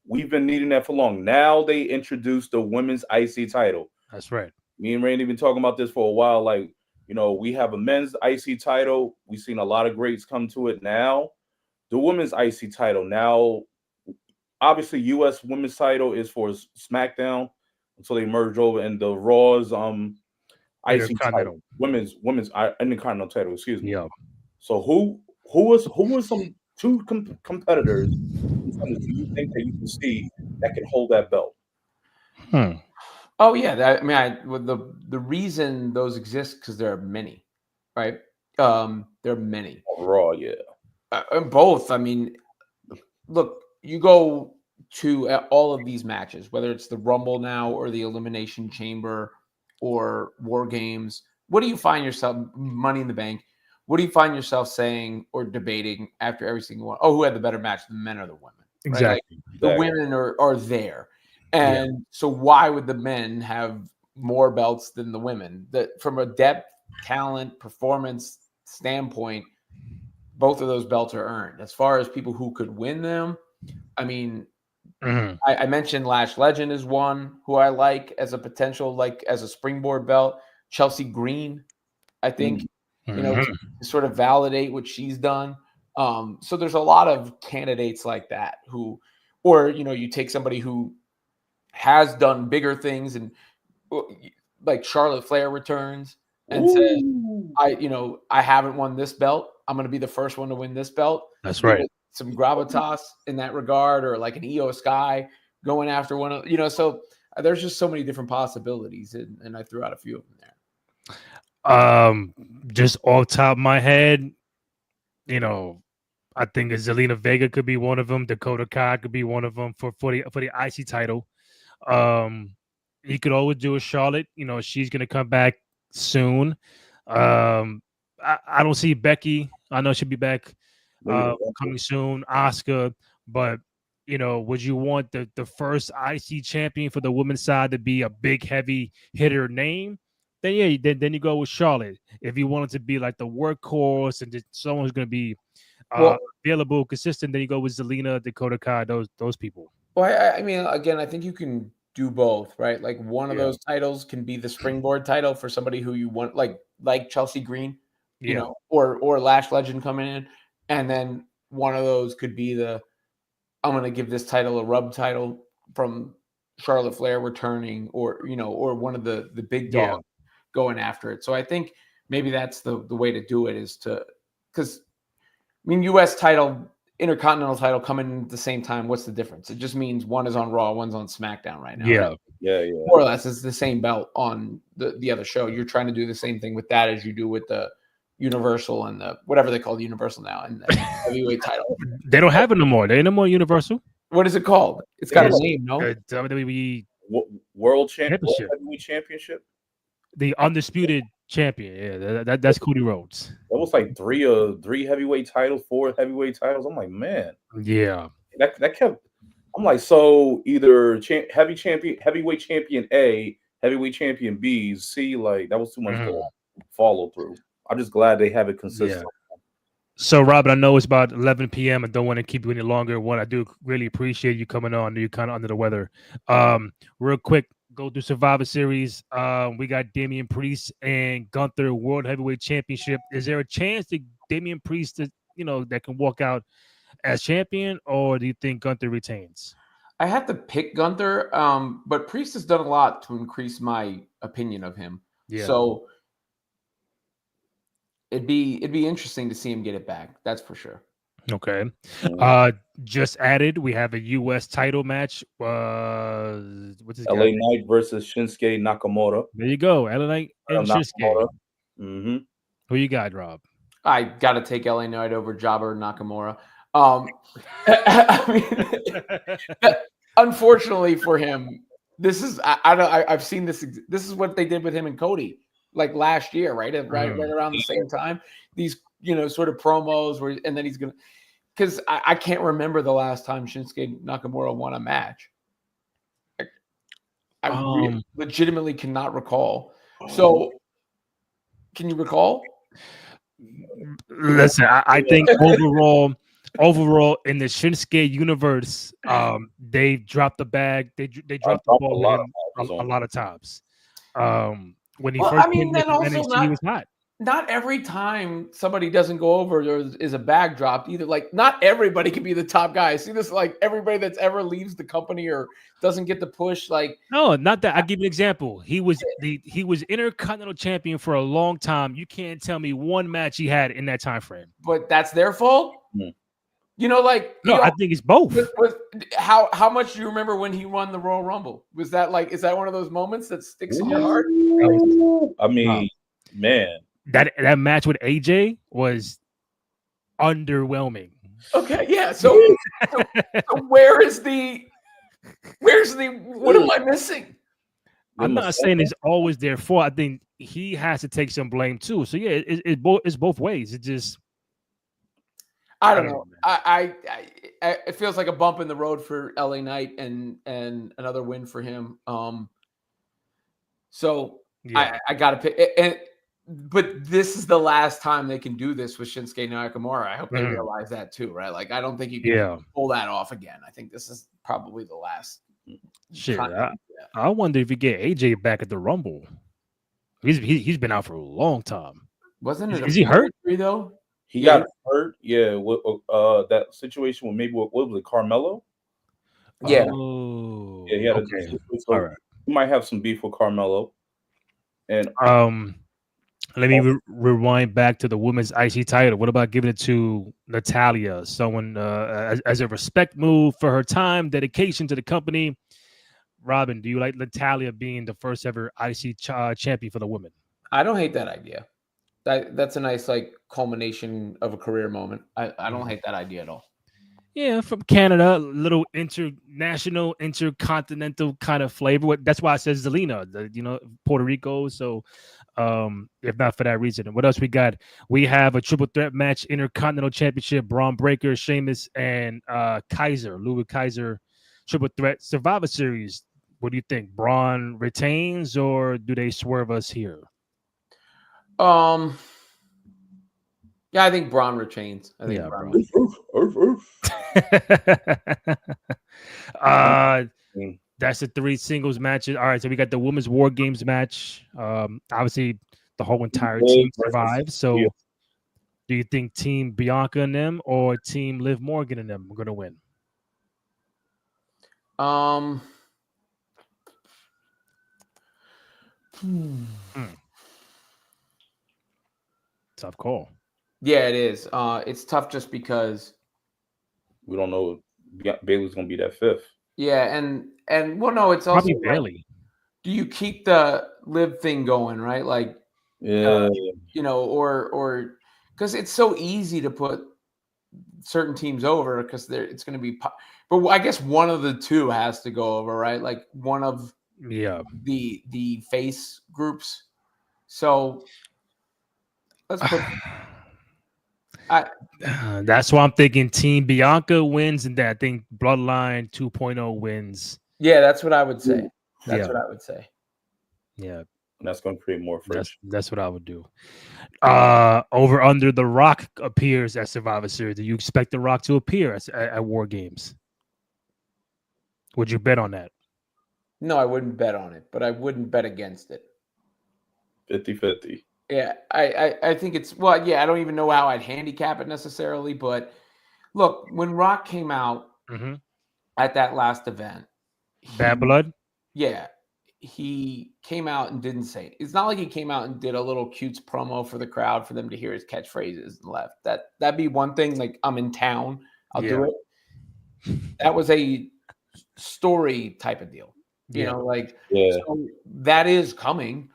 We've been needing that for long. Now they introduced the Women's IC title. That's right. Me and Randy been talking about this for a while. Like, we have a men's IC title. We've seen a lot of greats come to it. Now, the women's IC title. Now, obviously, U.S. women's title is for SmackDown until they merge over, and the Raw's IC title, women's Intercontinental title. Excuse me. Yeah. So who are some two competitors? Do you think that you can see that can hold that belt? Oh yeah, the reason those exist because there are many, right? There are many. Raw, yeah. Both. I mean, look, you go to all of these matches, whether it's the Rumble now or the Elimination Chamber or War Games. What do you find yourself, Money in the Bank? What do you find yourself saying or debating after every single one? Oh, who had the better match, the men or the women? Exactly. Right? Like, the women are there. And so why would the men have more belts than the women? That from a depth, talent, performance standpoint, both of those belts are earned. As far as people who could win them, I mean, I mentioned Lash Legend is one who I like as a potential, like as a springboard belt. Chelsea Green, I think, to sort of validate what she's done. So there's a lot of candidates like that who, or, you take somebody who has done bigger things, and like Charlotte Flair returns and says, I haven't won this belt. I'm going to be the first one to win this belt. That's right. Some gravitas in that regard, or like an Io Sky going after one of, so there's just so many different possibilities. And I threw out a few of them there. Just off top of my head, I think Zelina Vega could be one of them. Dakota Kai could be one of them for the IC title. You could always do a Charlotte. She's gonna come back soon. I don't see Becky. I know she'll be back coming soon. Asuka, but would you want the first IC champion for the women's side to be a big heavy hitter name? Then then you go with Charlotte. If you want it to be like the workhorse and just someone who's gonna be available, consistent, then you go with Zelina, Dakota Kai, those people. Well, I mean, again, I think you can do both, right? Like one of those titles can be the springboard title for somebody who you want, like Chelsea Green, or Lash Legend coming in, and then one of those could be I'm going to give this title a rub title from Charlotte Flair returning, or one of the big dogs going after it. So I think maybe that's the way to do it, is because U.S. title, Intercontinental title coming at the same time. What's the difference? It just means one is on Raw, one's on SmackDown right now. Yeah. Right? Yeah. More or less, it's the same belt on the other show. You're trying to do the same thing with that as you do with the Universal and the whatever they call the Universal now, and the heavyweight title. They don't have it no more. They ain't no more Universal. What is it called? It's got a name, no? WWE World Championship. Heavyweight Championship. The undisputed champion. Yeah, that's Cody Rhodes. That was like three heavyweight titles, 4 heavyweight titles. I'm like, man. Yeah. That kept. I'm like, so either heavyweight champion A, heavyweight champion B, C. Like that was too much to follow through. I'm just glad they have it consistent. Yeah. So, Robert, I know it's about 11 p.m. I don't want to keep you any longer. One, I do really appreciate you coming on. You're kind of under the weather. Real quick, go through Survivor Series. We got Damian Priest and Gunther World Heavyweight Championship. Is there a chance that Damian Priest, that can walk out as champion, or do you think Gunther retains? I have to pick Gunther, but Priest has done a lot to increase my opinion of him. Yeah. So it'd be interesting to see him get it back. That's for sure. Okay. Just added, we have a U.S. title match. What's his LA Knight versus Shinsuke Nakamura. There you go. LA Knight and Shinsuke. Mm-hmm. Who you got, Rob? I got to take LA Knight over Jobber Nakamura. I mean, unfortunately for him, this is I've seen this. This is what they did with him and Cody like last year, right around the same time. These sort of promos where, and then he's gonna, because I can't remember the last time Shinsuke Nakamura won a match. I legitimately cannot recall. So, can you recall? Listen, I think overall in the Shinsuke universe, they dropped the bag. They dropped the ball with him a lot of times. When he first came to NXT, he was hot. Not every time somebody doesn't go over, there is a bag dropped either. Like, not everybody can be the top guy. I see this like everybody that's ever leaves the company or doesn't get the push. Like, no, not that. I'll give you an example. He was Intercontinental champion for a long time. You can't tell me one match he had in that time frame. But that's their fault. I think it's both. How much do you remember when he won the Royal Rumble? Was that is that one of those moments that sticks in your heart? I mean, man. That match with AJ was underwhelming. Okay, yeah. So where's the what am I missing? I'm not saying it's always their fault. I think he has to take some blame too. So yeah, it's both ways. It just I don't know. It feels like a bump in the road for LA Knight and another win for him. So yeah. I got to pick but this is the last time they can do this with Shinsuke Nakamura. I hope they realize that too, right? Like, I don't think you can pull that off again. I think this is probably the last. Shit, I wonder if you get AJ back at the Rumble. He's been out for a long time. Wasn't it? Is he hurt though? He got hurt. Yeah, with that situation with maybe what was it, Carmelo? Yeah. Oh, yeah. He had all right. He might have some beef with Carmelo. And let me rewind back to the women's IC title. What about giving it to Natalya, someone as a respect move for her time, dedication to the company? Robin, do you like Natalya being the first ever IC champion for the women? I don't hate that idea. That's a nice culmination of a career moment. I don't hate that idea at all. Yeah, from Canada, little international, intercontinental kind of flavor. That's why I said Zelina, Puerto Rico. So if not for that reason. What else we got? We have a triple threat match, Intercontinental Championship, Braun Breaker, Sheamus, and Louis Kaiser, triple threat Survivor Series. What do you think? Braun retains or do they swerve us here? Yeah, I think Braun retains. I think Braun. That's the 3 singles matches. All right, so we got the women's War Games match. Obviously, the whole entire team survived. So, do you think Team Bianca and them or Team Liv Morgan and them are going to win? Tough call. Yeah, it is. It's tough just because we don't know Bayley's going to be that 5th. Yeah, and well, no, it's also probably Bayley. Do you keep the Liv thing going, right? Like, or because it's so easy to put certain teams over because it's going to be. But I guess one of the two has to go over, right? Like one of the face groups. So let's put. That's why I'm thinking Team Bianca wins, and that I think Bloodline 2.0 wins. Yeah, that's what I would say. That's what I would say. Yeah, that's going to create more friction. That's what I would do. Over under The Rock appears at Survivor Series. Do you expect The Rock to appear at War Games? Would you bet on that? No, I wouldn't bet on it, but I wouldn't bet against it. 50-50. Yeah, I think it's I don't even know how I'd handicap it necessarily, but look, when Rock came out at that last event, Bad Blood. Yeah, he came out and didn't say it. It's not like he came out and did a little cute promo for the crowd for them to hear his catchphrases and left. That'd be one thing. Like, I'm in town, I'll do it. That was a story type of deal. You know, like yeah, so that is coming.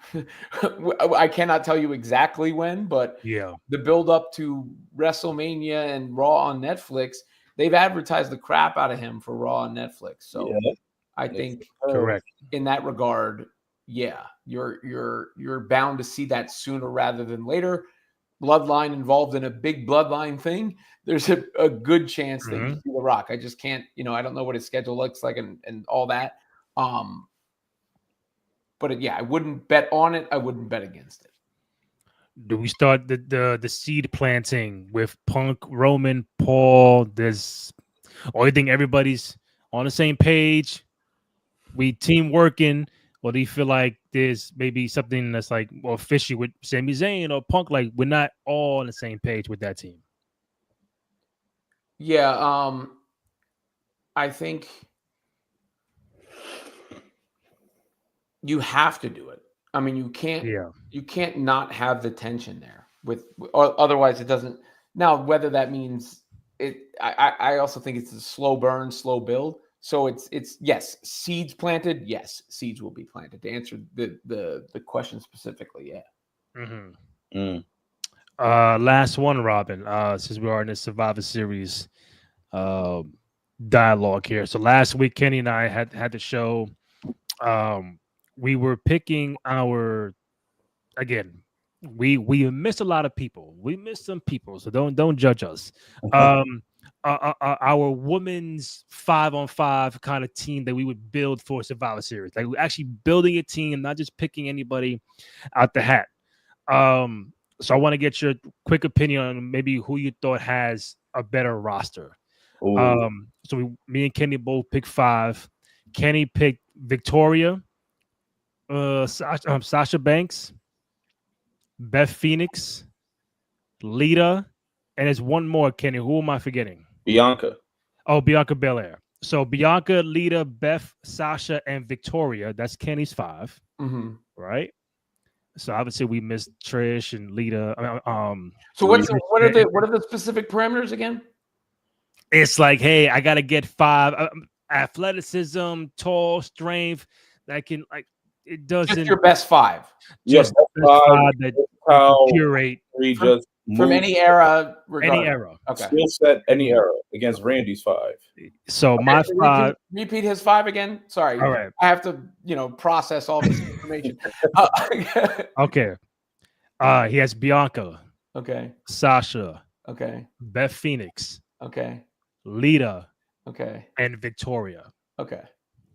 I cannot tell you exactly when, but yeah, the build up to WrestleMania and Raw on Netflix, they've advertised the crap out of him for Raw on Netflix. So yeah. I think correct. in that regard, yeah, you're bound to see that sooner rather than later. Bloodline involved in a big bloodline thing. There's a good chance that you see The Rock. I just can't, I don't know what his schedule looks like and all that. But yeah, I wouldn't bet on it. I wouldn't bet against it. Do we start the seed planting with Punk, Roman, Paul? Or you think everybody's on the same page? We team working, or do you feel like there's maybe something that's like more fishy with Sami Zayn or Punk? Like we're not all on the same page with that team. Yeah, I think you have to do it. I mean, you can't not have the tension there or otherwise it doesn't. Now, whether that means it, I also think it's a slow burn, slow build. So it's yes, seeds planted. Yes, seeds will be planted. To answer the question specifically, yeah. Last one, Robin. Since we are in the Survivor Series dialogue here. So last week, Kenny and I had the show. We were picking again. We missed a lot of people. We missed some people, so don't judge us. Our women's 5-on-5 kind of team that we would build for Survivor Series. Like we're actually building a team, not just picking anybody out the hat. So I want to get your quick opinion on maybe who you thought has a better roster. So me and Kenny both picked 5. Kenny picked Victoria, Sasha Banks, Beth Phoenix, Lita, and there's one more, Kenny. Who am I forgetting? Bianca. Oh, Bianca Belair. So Bianca, Lita, Beth, Sasha, and Victoria. That's Kenny's 5, right? So obviously we missed Trish and Lita. So what are the specific parameters again? It's like, hey, I gotta get 5 athleticism, tall, strength. That can it doesn't just your best 5. Just best 5 that curate from any era, regardless. Any era. Okay. Skill set, any era against Randy's 5. So my 5. Repeat his 5 again. Sorry. All right. I have to, process all this information. Okay. He has Bianca. Okay. Sasha. Okay. Beth Phoenix. Okay. Lita. Okay. And Victoria. Okay.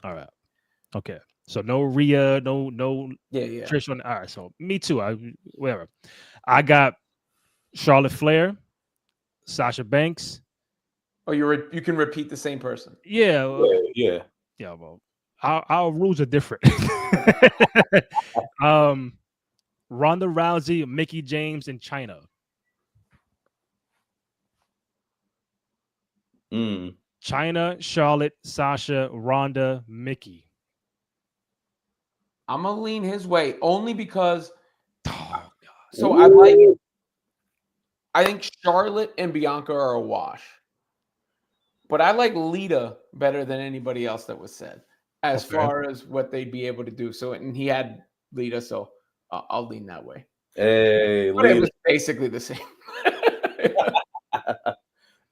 All right. Okay. So no Rhea, no yeah. Trish on. All right. So me too. Whatever. I got Charlotte Flair, Sasha Banks. Oh, you can repeat the same person. Yeah. Well, our rules are different. Ronda Rousey, Mickey James, and Chyna. Chyna, Charlotte, Sasha, Ronda, Mickey. I'm gonna lean his way only because. So I think Charlotte and Bianca are a wash, but I like Lita better than anybody else that was said as far as what they'd be able to do. So, and he had Lita, so I'll lean that way. Hey, but it was basically the same.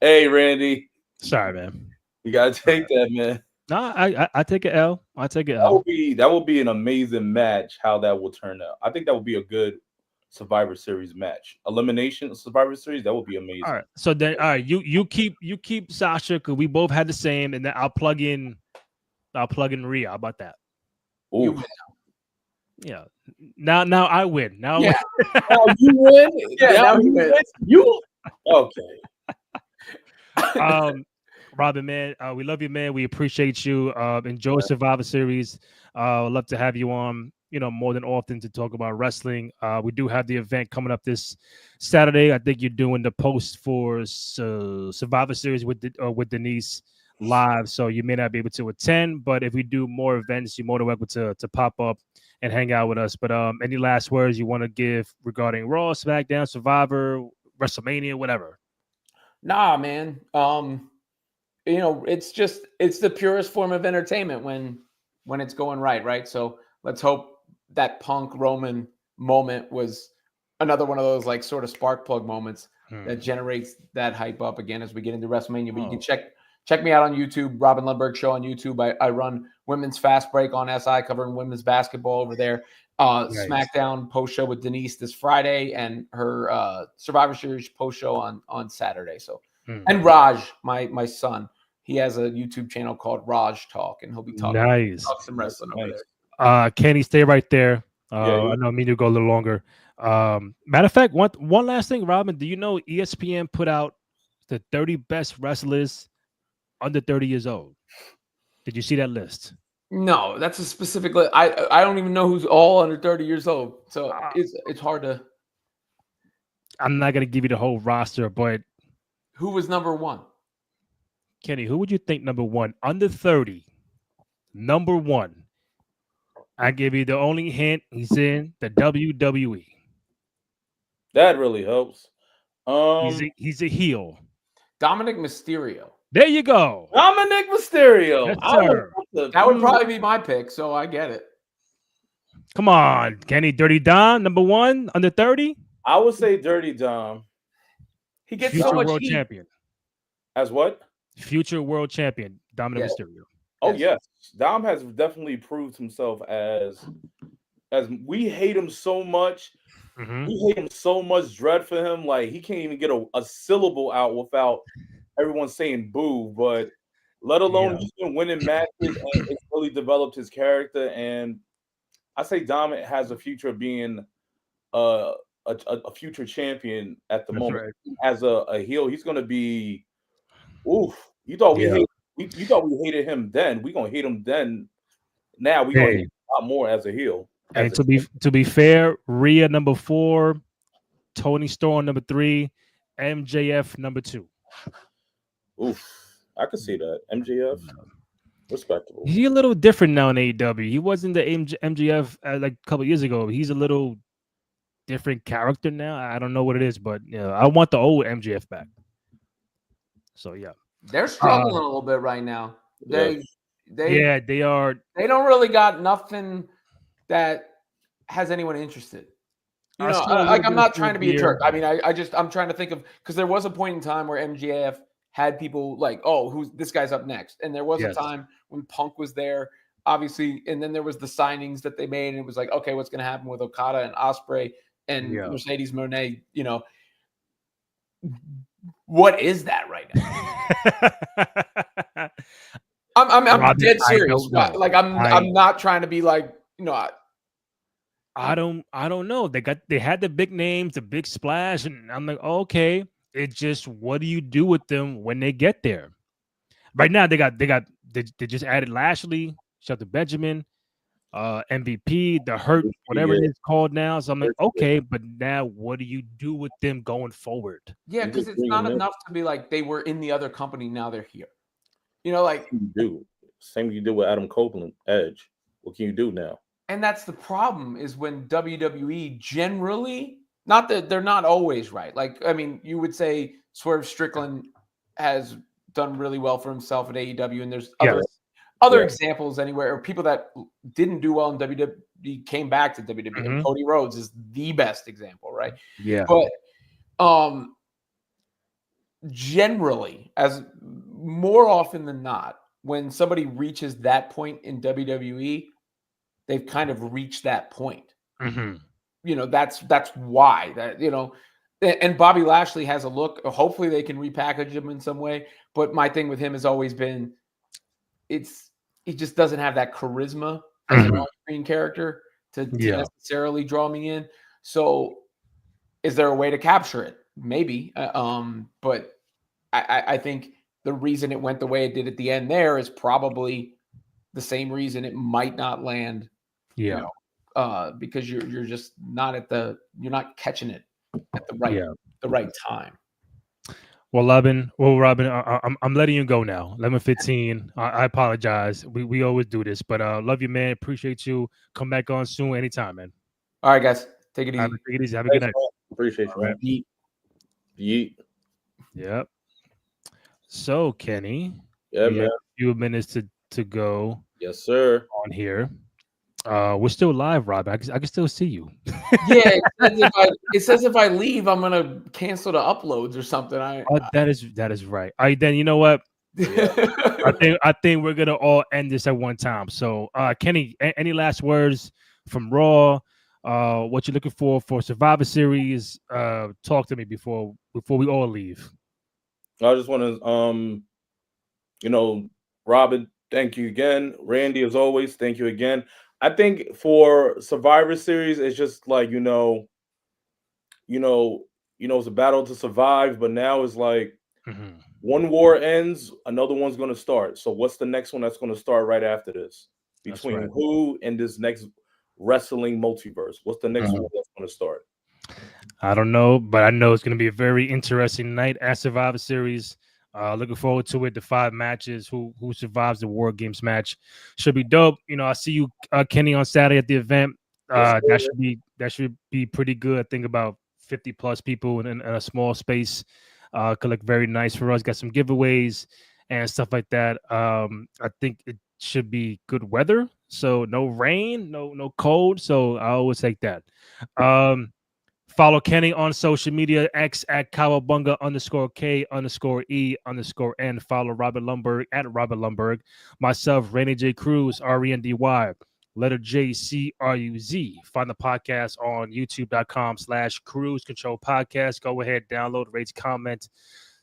Hey, Randy. Sorry, man. You gotta take that, man. No, I take an L. I take an L. That would be an amazing match. How that will turn out. I think that would be a good Survivor Series match. Elimination Survivor Series. That would be amazing. All right. So then, all right, you keep Sasha because we both had the same, and then I'll plug in Rhea. How about that? You win. Yeah. Now I win. Now you win. Now you win. You okay? Robin, man, we love you, man. We appreciate you. Enjoy Survivor Series. I'd love to have you on, more than often to talk about wrestling. We do have the event coming up this Saturday. I think you're doing the post for Survivor Series with Denise live, so you may not be able to attend. But if we do more events, you're more than welcome to pop up and hang out with us. But any last words you want to give regarding Raw, SmackDown, Survivor, WrestleMania, whatever? Nah, man. It's the purest form of entertainment when when it's going right? So let's hope that Punk Roman moment was another one of those like sort of spark plug moments that generates that hype up again as we get into WrestleMania. But you can check me out on YouTube, Robin Lundberg Show on YouTube. I run Women's Fast Break on SI, covering women's basketball over there. Nice. SmackDown post show with Denise this Friday, and her Survivor Series post show on Saturday. So, and Raj, my son, he has a YouTube channel called Raj Talk, and he'll be talking talk some wrestling over there. Kenny, stay right there. I know me and you go a little longer. Matter of fact, one last thing, Robin. Do you know ESPN put out the 30 best wrestlers under 30 years old? Did you see that list? No, that's a specific list. I don't even know who's all under 30 years old. So it's hard to. I'm not gonna give you the whole roster, but who was number one? Kenny, who would you think number one under 30? Number one. I give you the only hint. He's in the WWE. That really helps. He's a heel. Dominic Mysterio. There you go. Dominic Mysterio. Yes, sir. That would probably be my pick, so I get it. Come on, Kenny. Dirty Dom, number one, under 30? I would say Dirty Dom. He gets Future so much world heat. champion. As what? Future world champion, Dominic Mysterio. Oh, yes. Dom has definitely proved himself as we hate him so much. We hate him so much, dread for him. Like, he can't even get a syllable out without everyone saying boo. But let alone he's been winning matches and it's really developed his character. And I say Dom has a future of being a future champion at the moment. Right. As a heel, he's going to be. Oof! You thought we hated him then. We're gonna hate him then. Now we're gonna hate him a lot more as a heel. And to be fair, Rhea number 4, Tony Storm number 3, MJF number 2. Oof! I could see that. MJF, respectable. He's a little different now in AEW. He wasn't the MJF like a couple years ago. He's a little different character now. I don't know what it is, but I want the old MJF back. So they're struggling a little bit right now. They are. They don't really got nothing that has anyone interested. You know, like I'm not trying to be a jerk. I mean, I'm trying to think of, because there was a point in time where MJF had people like, oh, who's this guy's up next, and there was a time when Punk was there, obviously, and then there was the signings that they made, and it was like, okay, what's going to happen with Okada and Ospreay and Mercedes Moné? You know. What is that right now? I'm dead serious. Like I'm not trying to be like, I don't know. They had the big names, the big splash, and I'm like, okay. It's just, what do you do with them when they get there? Right now, they just added Lashley, Shelton Benjamin, MVP, the Hurt, whatever it is called now. So I'm like, okay, but now what do you do with them going forward? Yeah, because it's not enough to be like they were in the other company, now they're here. Like you do. Same you did with Adam Copeland, Edge. What can you do now? And that's the problem, is when WWE generally, not that they're not always right. Like, I mean, you would say Swerve Strickland has done really well for himself at AEW, and there's other examples anywhere, or people that didn't do well in WWE came back to WWE. And Cody Rhodes is the best example, right? Yeah. But generally, as more often than not, when somebody reaches that point in WWE, they've kind of reached that point. That's why that, and Bobby Lashley has a look. Hopefully they can repackage him in some way. But my thing with him has always been, he just doesn't have that charisma as an on-screen character to necessarily draw me in. So is there a way to capture it? Maybe. But I think the reason it went the way it did at the end there is probably the same reason it might not land. Because you're just not you're not catching it at the right time. Well, Robin, I'm letting you go now. 11:15. I apologize. We always do this, but love you, man. Appreciate you. Come back on soon, anytime, man. All right, guys. Take it easy. Take it easy. Have a good night. Appreciate you, man. Yeet. Yep. So, Kenny, man. A few minutes to go. Yes, sir. on here. We're still live, Rob. I can still see you. Yeah, it says if I leave, I'm gonna cancel the uploads or something. That is right. All right, then you know what? Yeah. I think we're gonna all end this at one time. So, Kenny, any last words from Raw? What you're looking for Survivor Series? Talk to me before we all leave. I just want to, Robin, thank you again. Randy, as always, thank you again. I think for Survivor Series, it's just like it's a battle to survive. But now it's like Mhm. one war ends, another one's going to start. So what's the next one that's going to start right after this? That's Between right. who and this next wrestling multiverse? What's the next Mhm. one that's going to start? I don't know, but I know it's going to be a very interesting night at Survivor Series. Looking forward to it. The 5 matches. Who survives the War Games match should be dope. I see you, Kenny, on Saturday at the event. Yes, That should be pretty good. I think about 50 plus people in a small space. Could look very nice for us. Got some giveaways and stuff like that. I think it should be good weather. So no rain, no cold. So I always take that. Follow Kenny on social media, X at Kawabunga_K_E_N. Follow Robert Lumberg at Robert Lumberg. Myself, Rainy J. Cruz, RENDY, letter J CRUZ. Find the podcast on youtube.com/Cruise Control Podcast. Go ahead, download, rate, comment,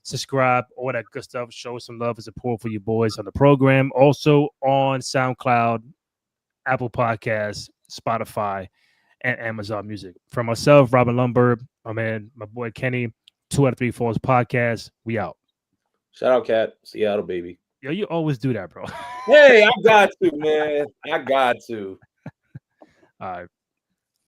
subscribe, all that good stuff. Show some love and support for you boys on the program. Also on SoundCloud, Apple Podcasts, Spotify, and Amazon Music. For myself, Robin Lumberg, my boy Kenny, 2 out of 3 Falls Podcast. We out. Shout out, Cat. Seattle, baby. Yo, you always do that, bro. Hey, I got to, man. I got to. All right.